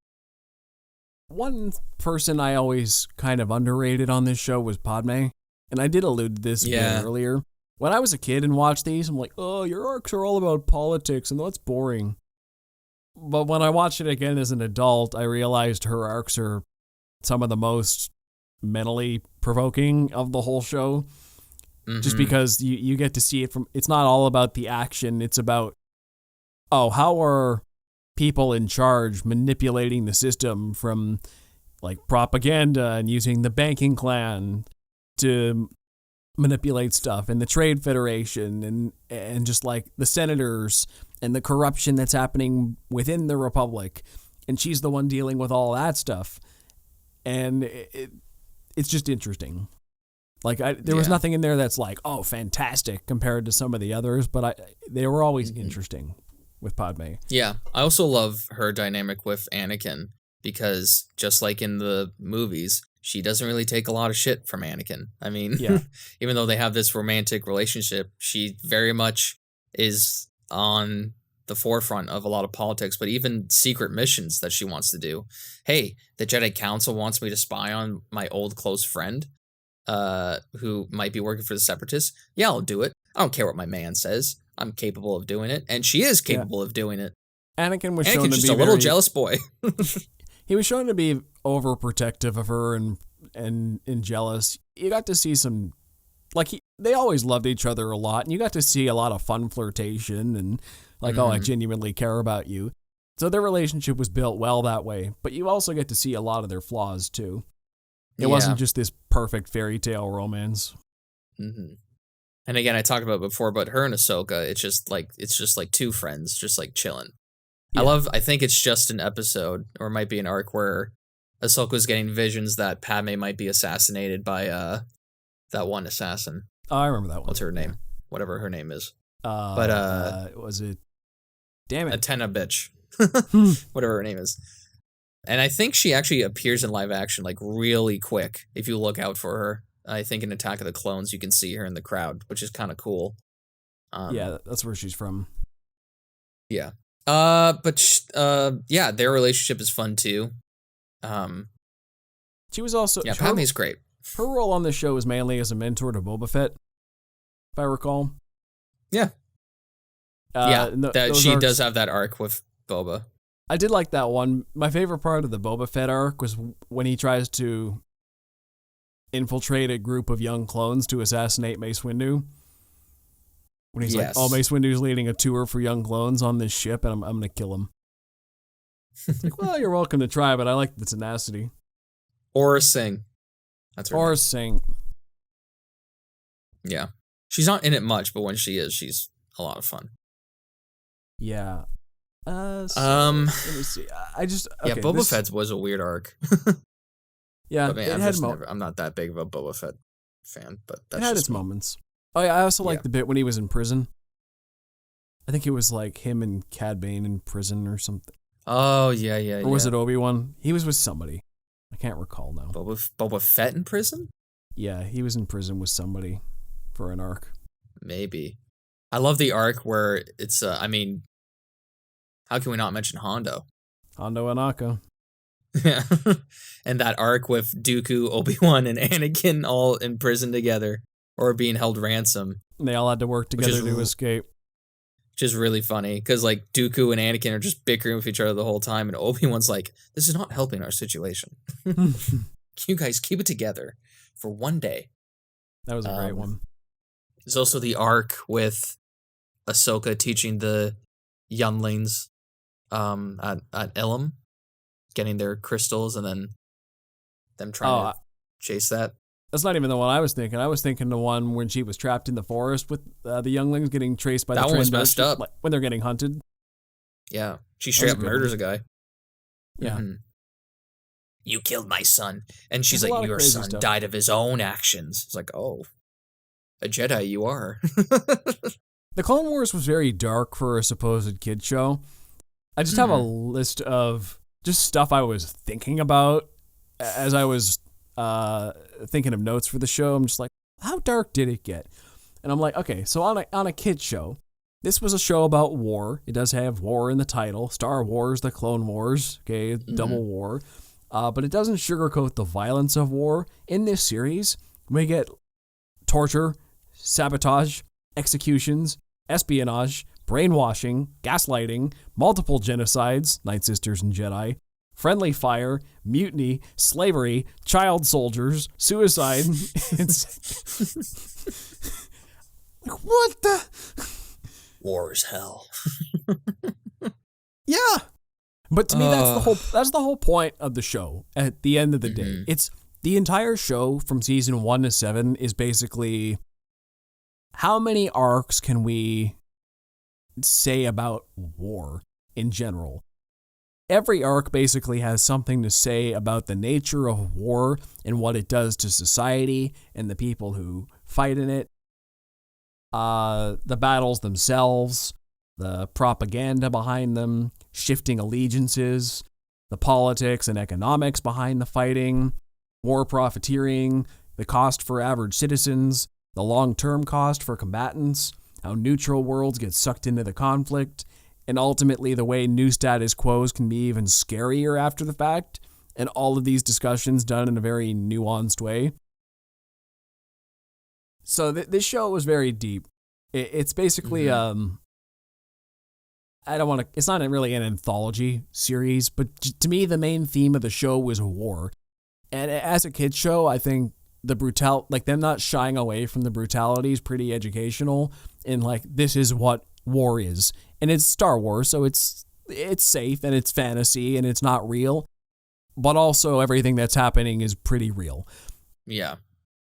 Speaker 1: One person I always kind of underrated on this show was Padme. And I did allude to this a bit earlier. When I was a kid and watched these, I'm like, oh, your arcs are all about politics, and that's boring. But when I watched it again as an adult, I realized her arcs are some of the most mentally provoking of the whole show. Just because you get to see it from, it's not all about the action, it's about, how are people in charge manipulating the system from like propaganda and using the banking clan to manipulate stuff, and the Trade Federation and just like the senators and the corruption that's happening within the Republic, and she's the one dealing with all that stuff, and it's just interesting. Like there was nothing in there that's like, oh, fantastic compared to some of the others, but they were always interesting with Padme. Yeah,
Speaker 2: I also love her dynamic with Anakin, because just like in the movies, she doesn't really take a lot of shit from Anakin. I mean, even though they have this romantic relationship, she very much is on the forefront of a lot of politics, but even secret missions that she wants to do. Hey, the Jedi Council wants me to spy on my old close friend, who might be working for the Separatists. Yeah, I'll do it. I don't care what my man says. I'm capable of doing it, and she is capable of doing it.
Speaker 1: Anakin was shown to
Speaker 2: just
Speaker 1: be
Speaker 2: a little jealous boy.
Speaker 1: He was shown to be overprotective of her and jealous. You got to see some, they always loved each other a lot, and you got to see a lot of fun flirtation and oh, I genuinely care about you. So their relationship was built well that way, but you also get to see a lot of their flaws too. It wasn't just this perfect fairy tale romance.
Speaker 2: Mm-hmm. And again, I talked about it before, but her and Ahsoka, it's just like two friends, just like chilling. Yeah. I think it's just an episode, or it might be an arc where Ahsoka's getting visions that Padme might be assassinated by that one assassin.
Speaker 1: Oh, I remember that one.
Speaker 2: What's her name? Whatever her name is.
Speaker 1: Was it? Damn it.
Speaker 2: Atena bitch. Whatever her name is. And I think she actually appears in live action really quick if you look out for her. I think in Attack of the Clones you can see her in the crowd, which is kind of cool.
Speaker 1: Yeah, that's where she's from.
Speaker 2: Yeah. Yeah, their relationship is fun too.
Speaker 1: She was also
Speaker 2: Padme's great.
Speaker 1: Her role on the show was mainly as a mentor to Boba Fett, if I recall.
Speaker 2: Yeah. She does have that arc with Boba.
Speaker 1: I did like that one. My favorite part of the Boba Fett arc was when he tries to infiltrate a group of young clones to assassinate Mace Windu. When he's like, Mace Windu's leading a tour for young clones on this ship, and I'm going to kill him. Well, you're welcome to try, but I like the tenacity.
Speaker 2: Aura Singh. That's her
Speaker 1: Aura
Speaker 2: name.
Speaker 1: Singh.
Speaker 2: Yeah. She's not in it much, but when she is, she's a lot of fun.
Speaker 1: Yeah. Let me see.
Speaker 2: Boba Fett's was a weird arc.
Speaker 1: Yeah,
Speaker 2: but man, I'm not that big of a Boba Fett fan, but
Speaker 1: it had its moments. Oh yeah, I also liked the bit when he was in prison. I think it was him and Cad Bane in prison or something.
Speaker 2: Oh yeah.
Speaker 1: Or was it Obi-Wan? He was with somebody. I can't recall now.
Speaker 2: Boba Fett in prison?
Speaker 1: Yeah, he was in prison with somebody for an arc.
Speaker 2: Maybe. I love the arc where it's. How can we not mention Hondo?
Speaker 1: Hondo and Akka.
Speaker 2: Yeah. And that arc with Dooku, Obi-Wan, and Anakin all in prison together or being held ransom.
Speaker 1: And they all had to work together to escape.
Speaker 2: Which is really funny because Dooku and Anakin are just bickering with each other the whole time, and Obi-Wan's like, "This is not helping our situation. You guys keep it together for one day."
Speaker 1: That was a great one.
Speaker 2: There's also the arc with Ahsoka teaching the younglings at Ilum, getting their crystals, and then them trying to chase that.
Speaker 1: That's not even the one I was thinking. I was thinking the one when she was trapped in the forest with the younglings getting traced by the Trandoshan.
Speaker 2: That one was messed up.
Speaker 1: When they're getting hunted.
Speaker 2: Yeah. She straight up murders a guy.
Speaker 1: Yeah.
Speaker 2: Mm-hmm. You killed my son. And she's like, your son died of his own actions. It's like, oh, a Jedi you are.
Speaker 1: The Clone Wars was very dark for a supposed kid show. I just have a list of just stuff I was thinking about as I was thinking of notes for the show. I'm just like, how dark did it get? And I'm like, okay, so on a kid's show, this was a show about war. It does have war in the title. Star Wars, the Clone Wars, okay, double war. But it doesn't sugarcoat the violence of war. In this series, we get torture, sabotage, executions, espionage, brainwashing, gaslighting, multiple genocides, Night Sisters and Jedi, friendly fire, mutiny, slavery, child soldiers, suicide. What the?
Speaker 2: War is hell.
Speaker 1: Yeah. But to me, that's the whole point of the show at the end of the day. It's the entire show from season 1 to 7 is basically how many arcs can we say about war in general? Every arc basically has something to say about the nature of war and what it does to society and the people who fight in it. The battles themselves, the propaganda behind them, shifting allegiances, the politics and economics behind the fighting, war profiteering, the cost for average citizens, the long-term cost for combatants, how neutral worlds get sucked into the conflict, And ultimately, the way new status quos can be even scarier after the fact. And all of these discussions done in a very nuanced way. So this show was very deep. It's basically, I don't want to, it's not really an anthology series, but to me, the main theme of the show was war. And as a kid's show, I think them not shying away from the brutality is pretty educational. And like, this is what war is. And it's Star Wars, so it's safe and it's fantasy and it's not real. But also everything that's happening is pretty real.
Speaker 2: Yeah.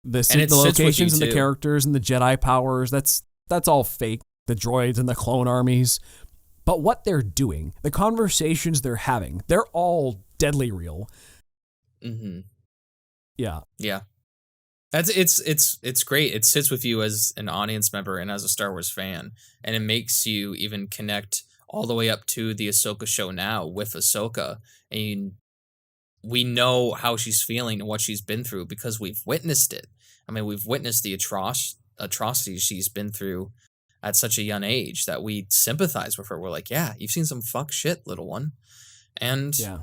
Speaker 1: The locations and the characters and the Jedi powers, that's all fake. The droids and the clone armies. But what they're doing, the conversations they're having, they're all deadly real.
Speaker 2: Mm-hmm.
Speaker 1: Yeah.
Speaker 2: Yeah. It's great. It sits with you as an audience member and as a Star Wars fan, and it makes you even connect all the way up to the Ahsoka show now with Ahsoka. And we know how she's feeling and what she's been through because we've witnessed it. I mean, we've witnessed the atrocities she's been through at such a young age that we sympathize with her. We're like, yeah, you've seen some fuck shit, little one. And
Speaker 1: yeah.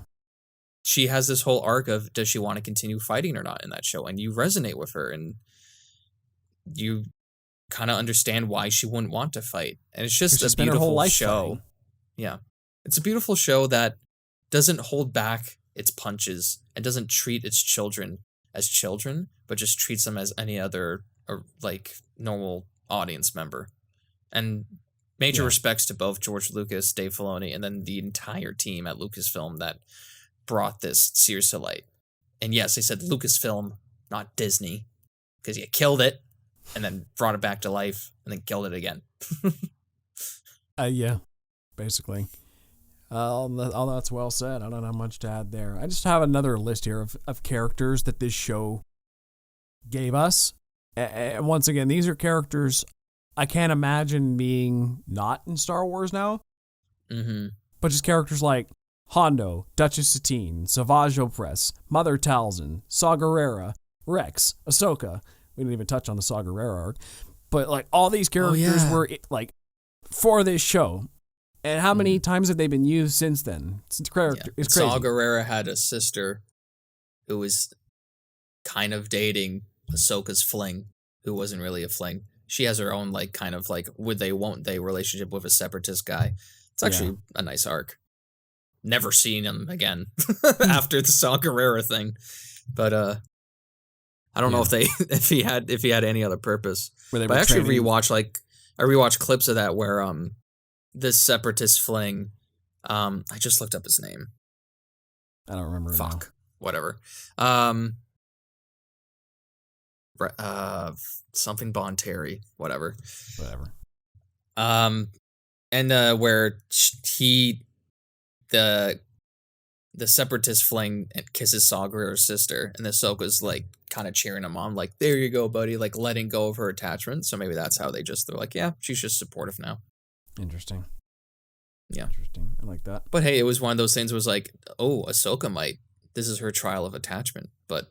Speaker 2: She has this whole arc of, does she want to continue fighting or not in that show? And you resonate with her and you kind of understand why she wouldn't want to fight. And it's just a beautiful show. Fighting. Yeah. It's a beautiful show that doesn't hold back its punches and doesn't treat its children as children, but just treats them as any other like normal audience member. And major respects to both George Lucas, Dave Filoni, and then the entire team at Lucasfilm that brought this series to light. And yes, I said Lucasfilm, not Disney, because you killed it and then brought it back to life and then killed it again.
Speaker 1: Yeah, basically. All that's well said. I don't have much to add there. I just have another list here of characters that this show gave us. And once again, these are characters I can't imagine being not in Star Wars now.
Speaker 2: Mm-hmm.
Speaker 1: But just characters like Hondo, Duchess Satine, Savage Opress, Mother Talzin, Saw Gerrera, Rex, Ahsoka. We didn't even touch on the Saw Gerrera arc. But like all these characters were like for this show. And how many times have they been used since then? It's crazy.
Speaker 2: Saw Gerrera had a sister who was kind of dating Ahsoka's fling, who wasn't really a fling. She has her own like kind of like would they won't they relationship with a separatist guy. It's actually a nice arc. Never seen him again after the Saw Gerrera thing, but I don't know if he had any other purpose. But I actually rewatched clips of that where this separatist fling, I just looked up his name.
Speaker 1: I don't remember.
Speaker 2: Fuck, whatever. Something Bonterry, whatever. And where the separatist fling kisses Saw Gerrera's sister, and Ahsoka's like kind of cheering him on, like, there you go, buddy, like letting go of her attachment. So maybe that's how they're like, yeah, she's just supportive now.
Speaker 1: Interesting.
Speaker 2: Yeah.
Speaker 1: Interesting. I like that.
Speaker 2: But hey, it was one of those things was like, oh, Ahsoka this is her trial of attachment, but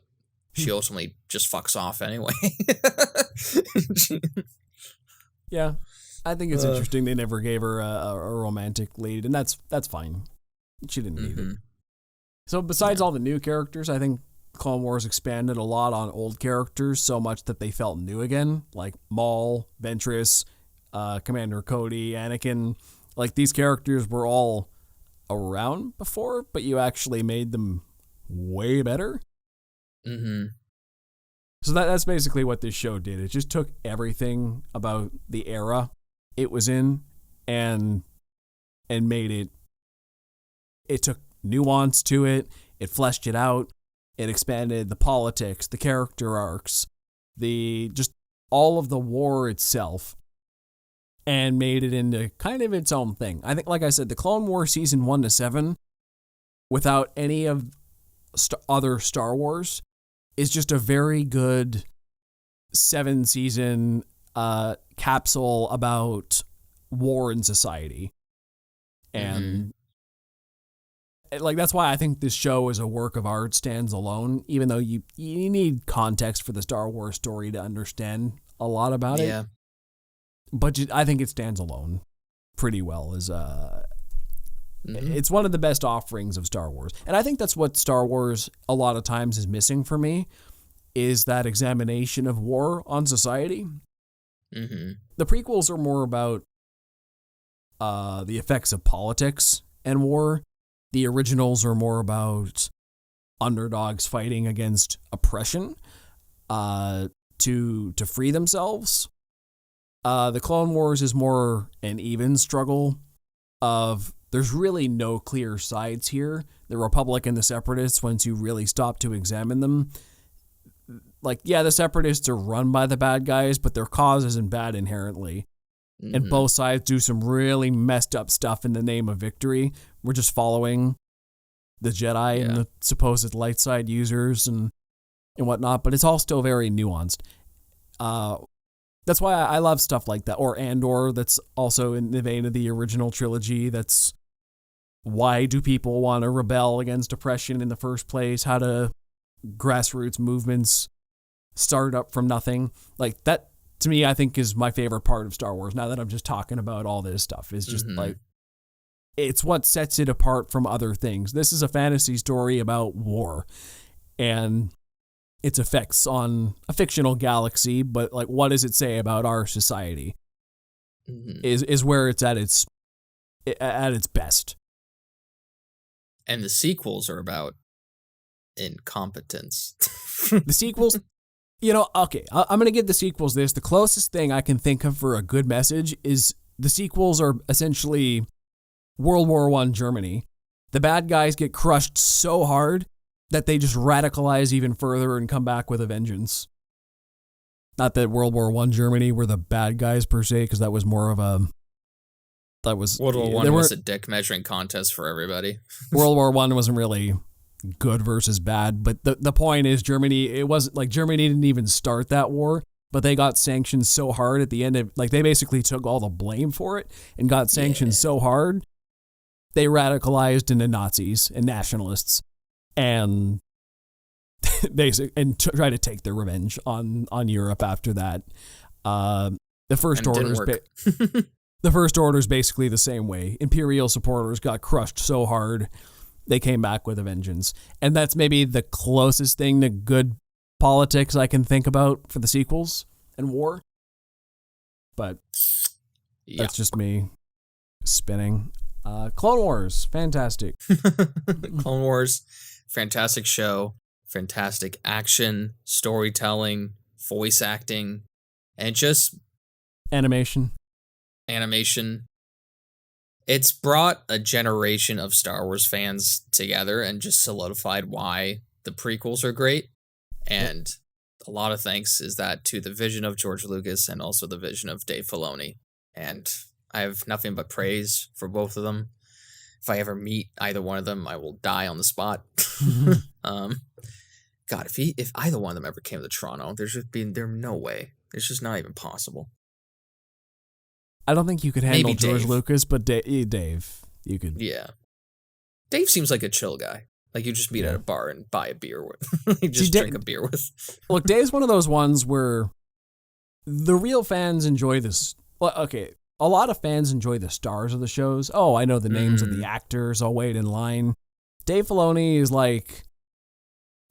Speaker 2: she ultimately just fucks off anyway.
Speaker 1: Yeah. I think it's interesting they never gave her a romantic lead, and that's fine. She didn't need it. So besides all the new characters, I think Clone Wars expanded a lot on old characters so much that they felt new again, like Maul, Ventress, Commander Cody, Anakin. Like these characters were all around before, but you actually made them way better.
Speaker 2: Mm-hmm.
Speaker 1: So that's basically what this show did. It just took everything about the era it was in and made it. It took nuance to it. It fleshed it out. It expanded the politics, the character arcs, just all of the war itself, and made it into kind of its own thing. I think, like I said, the Clone Wars season 1 to 7, without any of other Star Wars, is just a very good 7-season capsule about war in society. And like that's why I think this show as a work of art stands alone, even though you need context for the Star Wars story to understand a lot about it. But I think it stands alone pretty well It's one of the best offerings of Star Wars. And I think that's what Star Wars a lot of times is missing for me, is that examination of war on society. The prequels are more about the effects of politics and war. The originals are more about underdogs fighting against oppression to free themselves. The Clone Wars is more an even struggle of there's really no clear sides here. The Republic and the Separatists, once you really stop to examine them, like, yeah, the Separatists are run by the bad guys, but their cause isn't bad inherently. And both sides do some really messed up stuff in the name of victory. We're just following the Jedi and the supposed light side users and whatnot, but it's all still very nuanced. That's why I love stuff like that. Or Andor, that's also in the vein of the original trilogy. That's why do people want to rebel against oppression in the first place? How do grassroots movements start up from nothing? Like that, to me, I think is my favorite part of Star Wars. Now that I'm just talking about all this stuff, is just like, it's what sets it apart from other things. This is a fantasy story about war and its effects on a fictional galaxy, but like, what does it say about our society? Is where it's at its best.
Speaker 2: And the sequels are about incompetence.
Speaker 1: The sequels, okay, I'm going to give the sequels this. The closest thing I can think of for a good message is the sequels are essentially World War I Germany. The bad guys get crushed so hard that they just radicalize even further and come back with a vengeance. Not that World War I Germany were the bad guys per se, because that was more of a... World
Speaker 2: War I was a dick measuring contest for everybody.
Speaker 1: World War I wasn't really good versus bad, but the point is Germany, it wasn't like Germany didn't even start that war, but they got sanctioned so hard at the end of, like, they basically took all the blame for it and got sanctioned so hard, they radicalized into Nazis and nationalists and try to take their revenge on Europe after that. The First Order the First Order is basically the same way. Imperial supporters got crushed so hard, they came back with a vengeance. And that's maybe the closest thing to good politics I can think about for the sequels and war. But that's just me spinning. Clone Wars, fantastic.
Speaker 2: Clone Wars, fantastic show, fantastic action, storytelling, voice acting, and just
Speaker 1: animation.
Speaker 2: It's brought a generation of Star Wars fans together and just solidified why the prequels are great. And a lot of thanks is that to the vision of George Lucas and also the vision of Dave Filoni. And I have nothing but praise for both of them. If I ever meet either one of them, I will die on the spot. God, if either one of them ever came to Toronto, there's no way. It's just not even possible.
Speaker 1: I don't think you could handle
Speaker 2: Maybe
Speaker 1: George
Speaker 2: Dave.
Speaker 1: Lucas, but Dave, you could.
Speaker 2: Yeah. Dave seems like a chill guy. Like you just meet at a bar and buy a beer with. You just drink a beer with.
Speaker 1: Look, Dave's one of those ones where the real fans enjoy this. Well, okay, a lot of fans enjoy the stars of the shows. Oh, I know the names of the actors. I'll wait in line. Dave Filoni is like,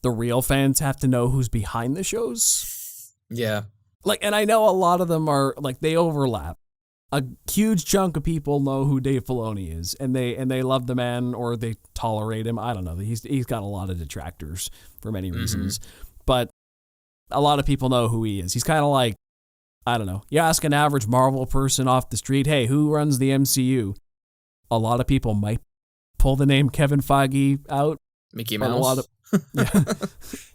Speaker 1: the real fans have to know who's behind the shows.
Speaker 2: Yeah.
Speaker 1: Like, and I know a lot of them are, like, they overlap. A huge chunk of people know who Dave Filoni is, and they love the man, or they tolerate him. I don't know. He's got a lot of detractors for many reasons, but a lot of people know who he is. He's kind of like, I don't know. You ask an average Marvel person off the street, hey, who runs the MCU? A lot of people might pull the name Kevin Feige out.
Speaker 2: Mickey Mouse.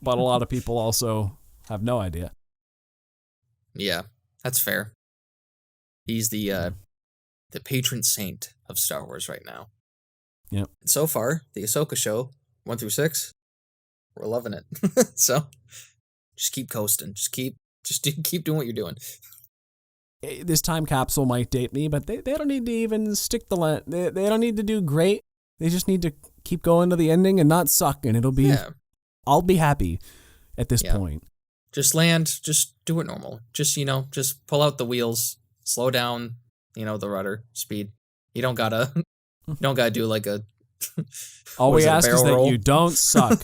Speaker 1: But a lot of people also have no idea.
Speaker 2: Yeah, that's fair. He's the patron saint of Star Wars right now.
Speaker 1: Yep.
Speaker 2: And so far, the Ahsoka show, 1 through 6, we're loving it. So just keep coasting. Just keep doing what you're doing.
Speaker 1: This time capsule might date me, but they don't need to even stick the land. They don't need to do great. They just need to keep going to the ending and not suck, and it'll be. Yeah. I'll be happy at this point.
Speaker 2: Just land. Just do it normal. Just just pull out the wheels. Slow down, the rudder speed. You don't gotta Don't gotta do like a.
Speaker 1: All we ask is that
Speaker 2: roll?
Speaker 1: you don't suck.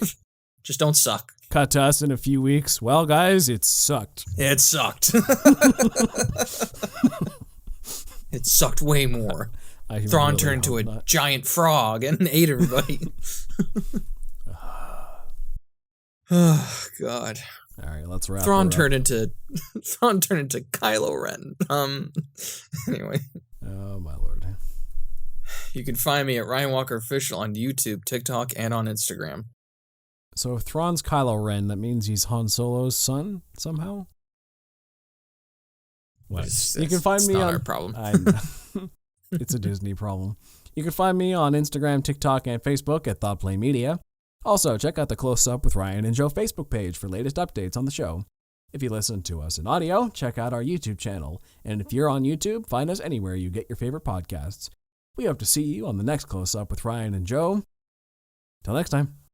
Speaker 2: Just don't suck.
Speaker 1: Cut to us in a few weeks. Well, guys, it sucked.
Speaker 2: It sucked. It sucked way more. Thrawn
Speaker 1: really
Speaker 2: turned into a
Speaker 1: not.
Speaker 2: giant frog and ate everybody. Oh God.
Speaker 1: All right, let's wrap.
Speaker 2: Thrawn turned into Kylo Ren. Anyway.
Speaker 1: Oh my lord.
Speaker 2: You can find me at Ryan Walker Official on YouTube, TikTok, and on Instagram.
Speaker 1: So if Thrawn's Kylo Ren, that means he's Han Solo's son somehow? What? You can find me
Speaker 2: not
Speaker 1: on
Speaker 2: our problem.
Speaker 1: I know. It's a Disney problem. You can find me on Instagram, TikTok, and Facebook at ThoughtPlay Media. Also, check out the Close Up with Ryan and Joe Facebook page for latest updates on the show. If you listen to us in audio, check out our YouTube channel. And if you're on YouTube, find us anywhere you get your favorite podcasts. We hope to see you on the next Close Up with Ryan and Joe. Till next time.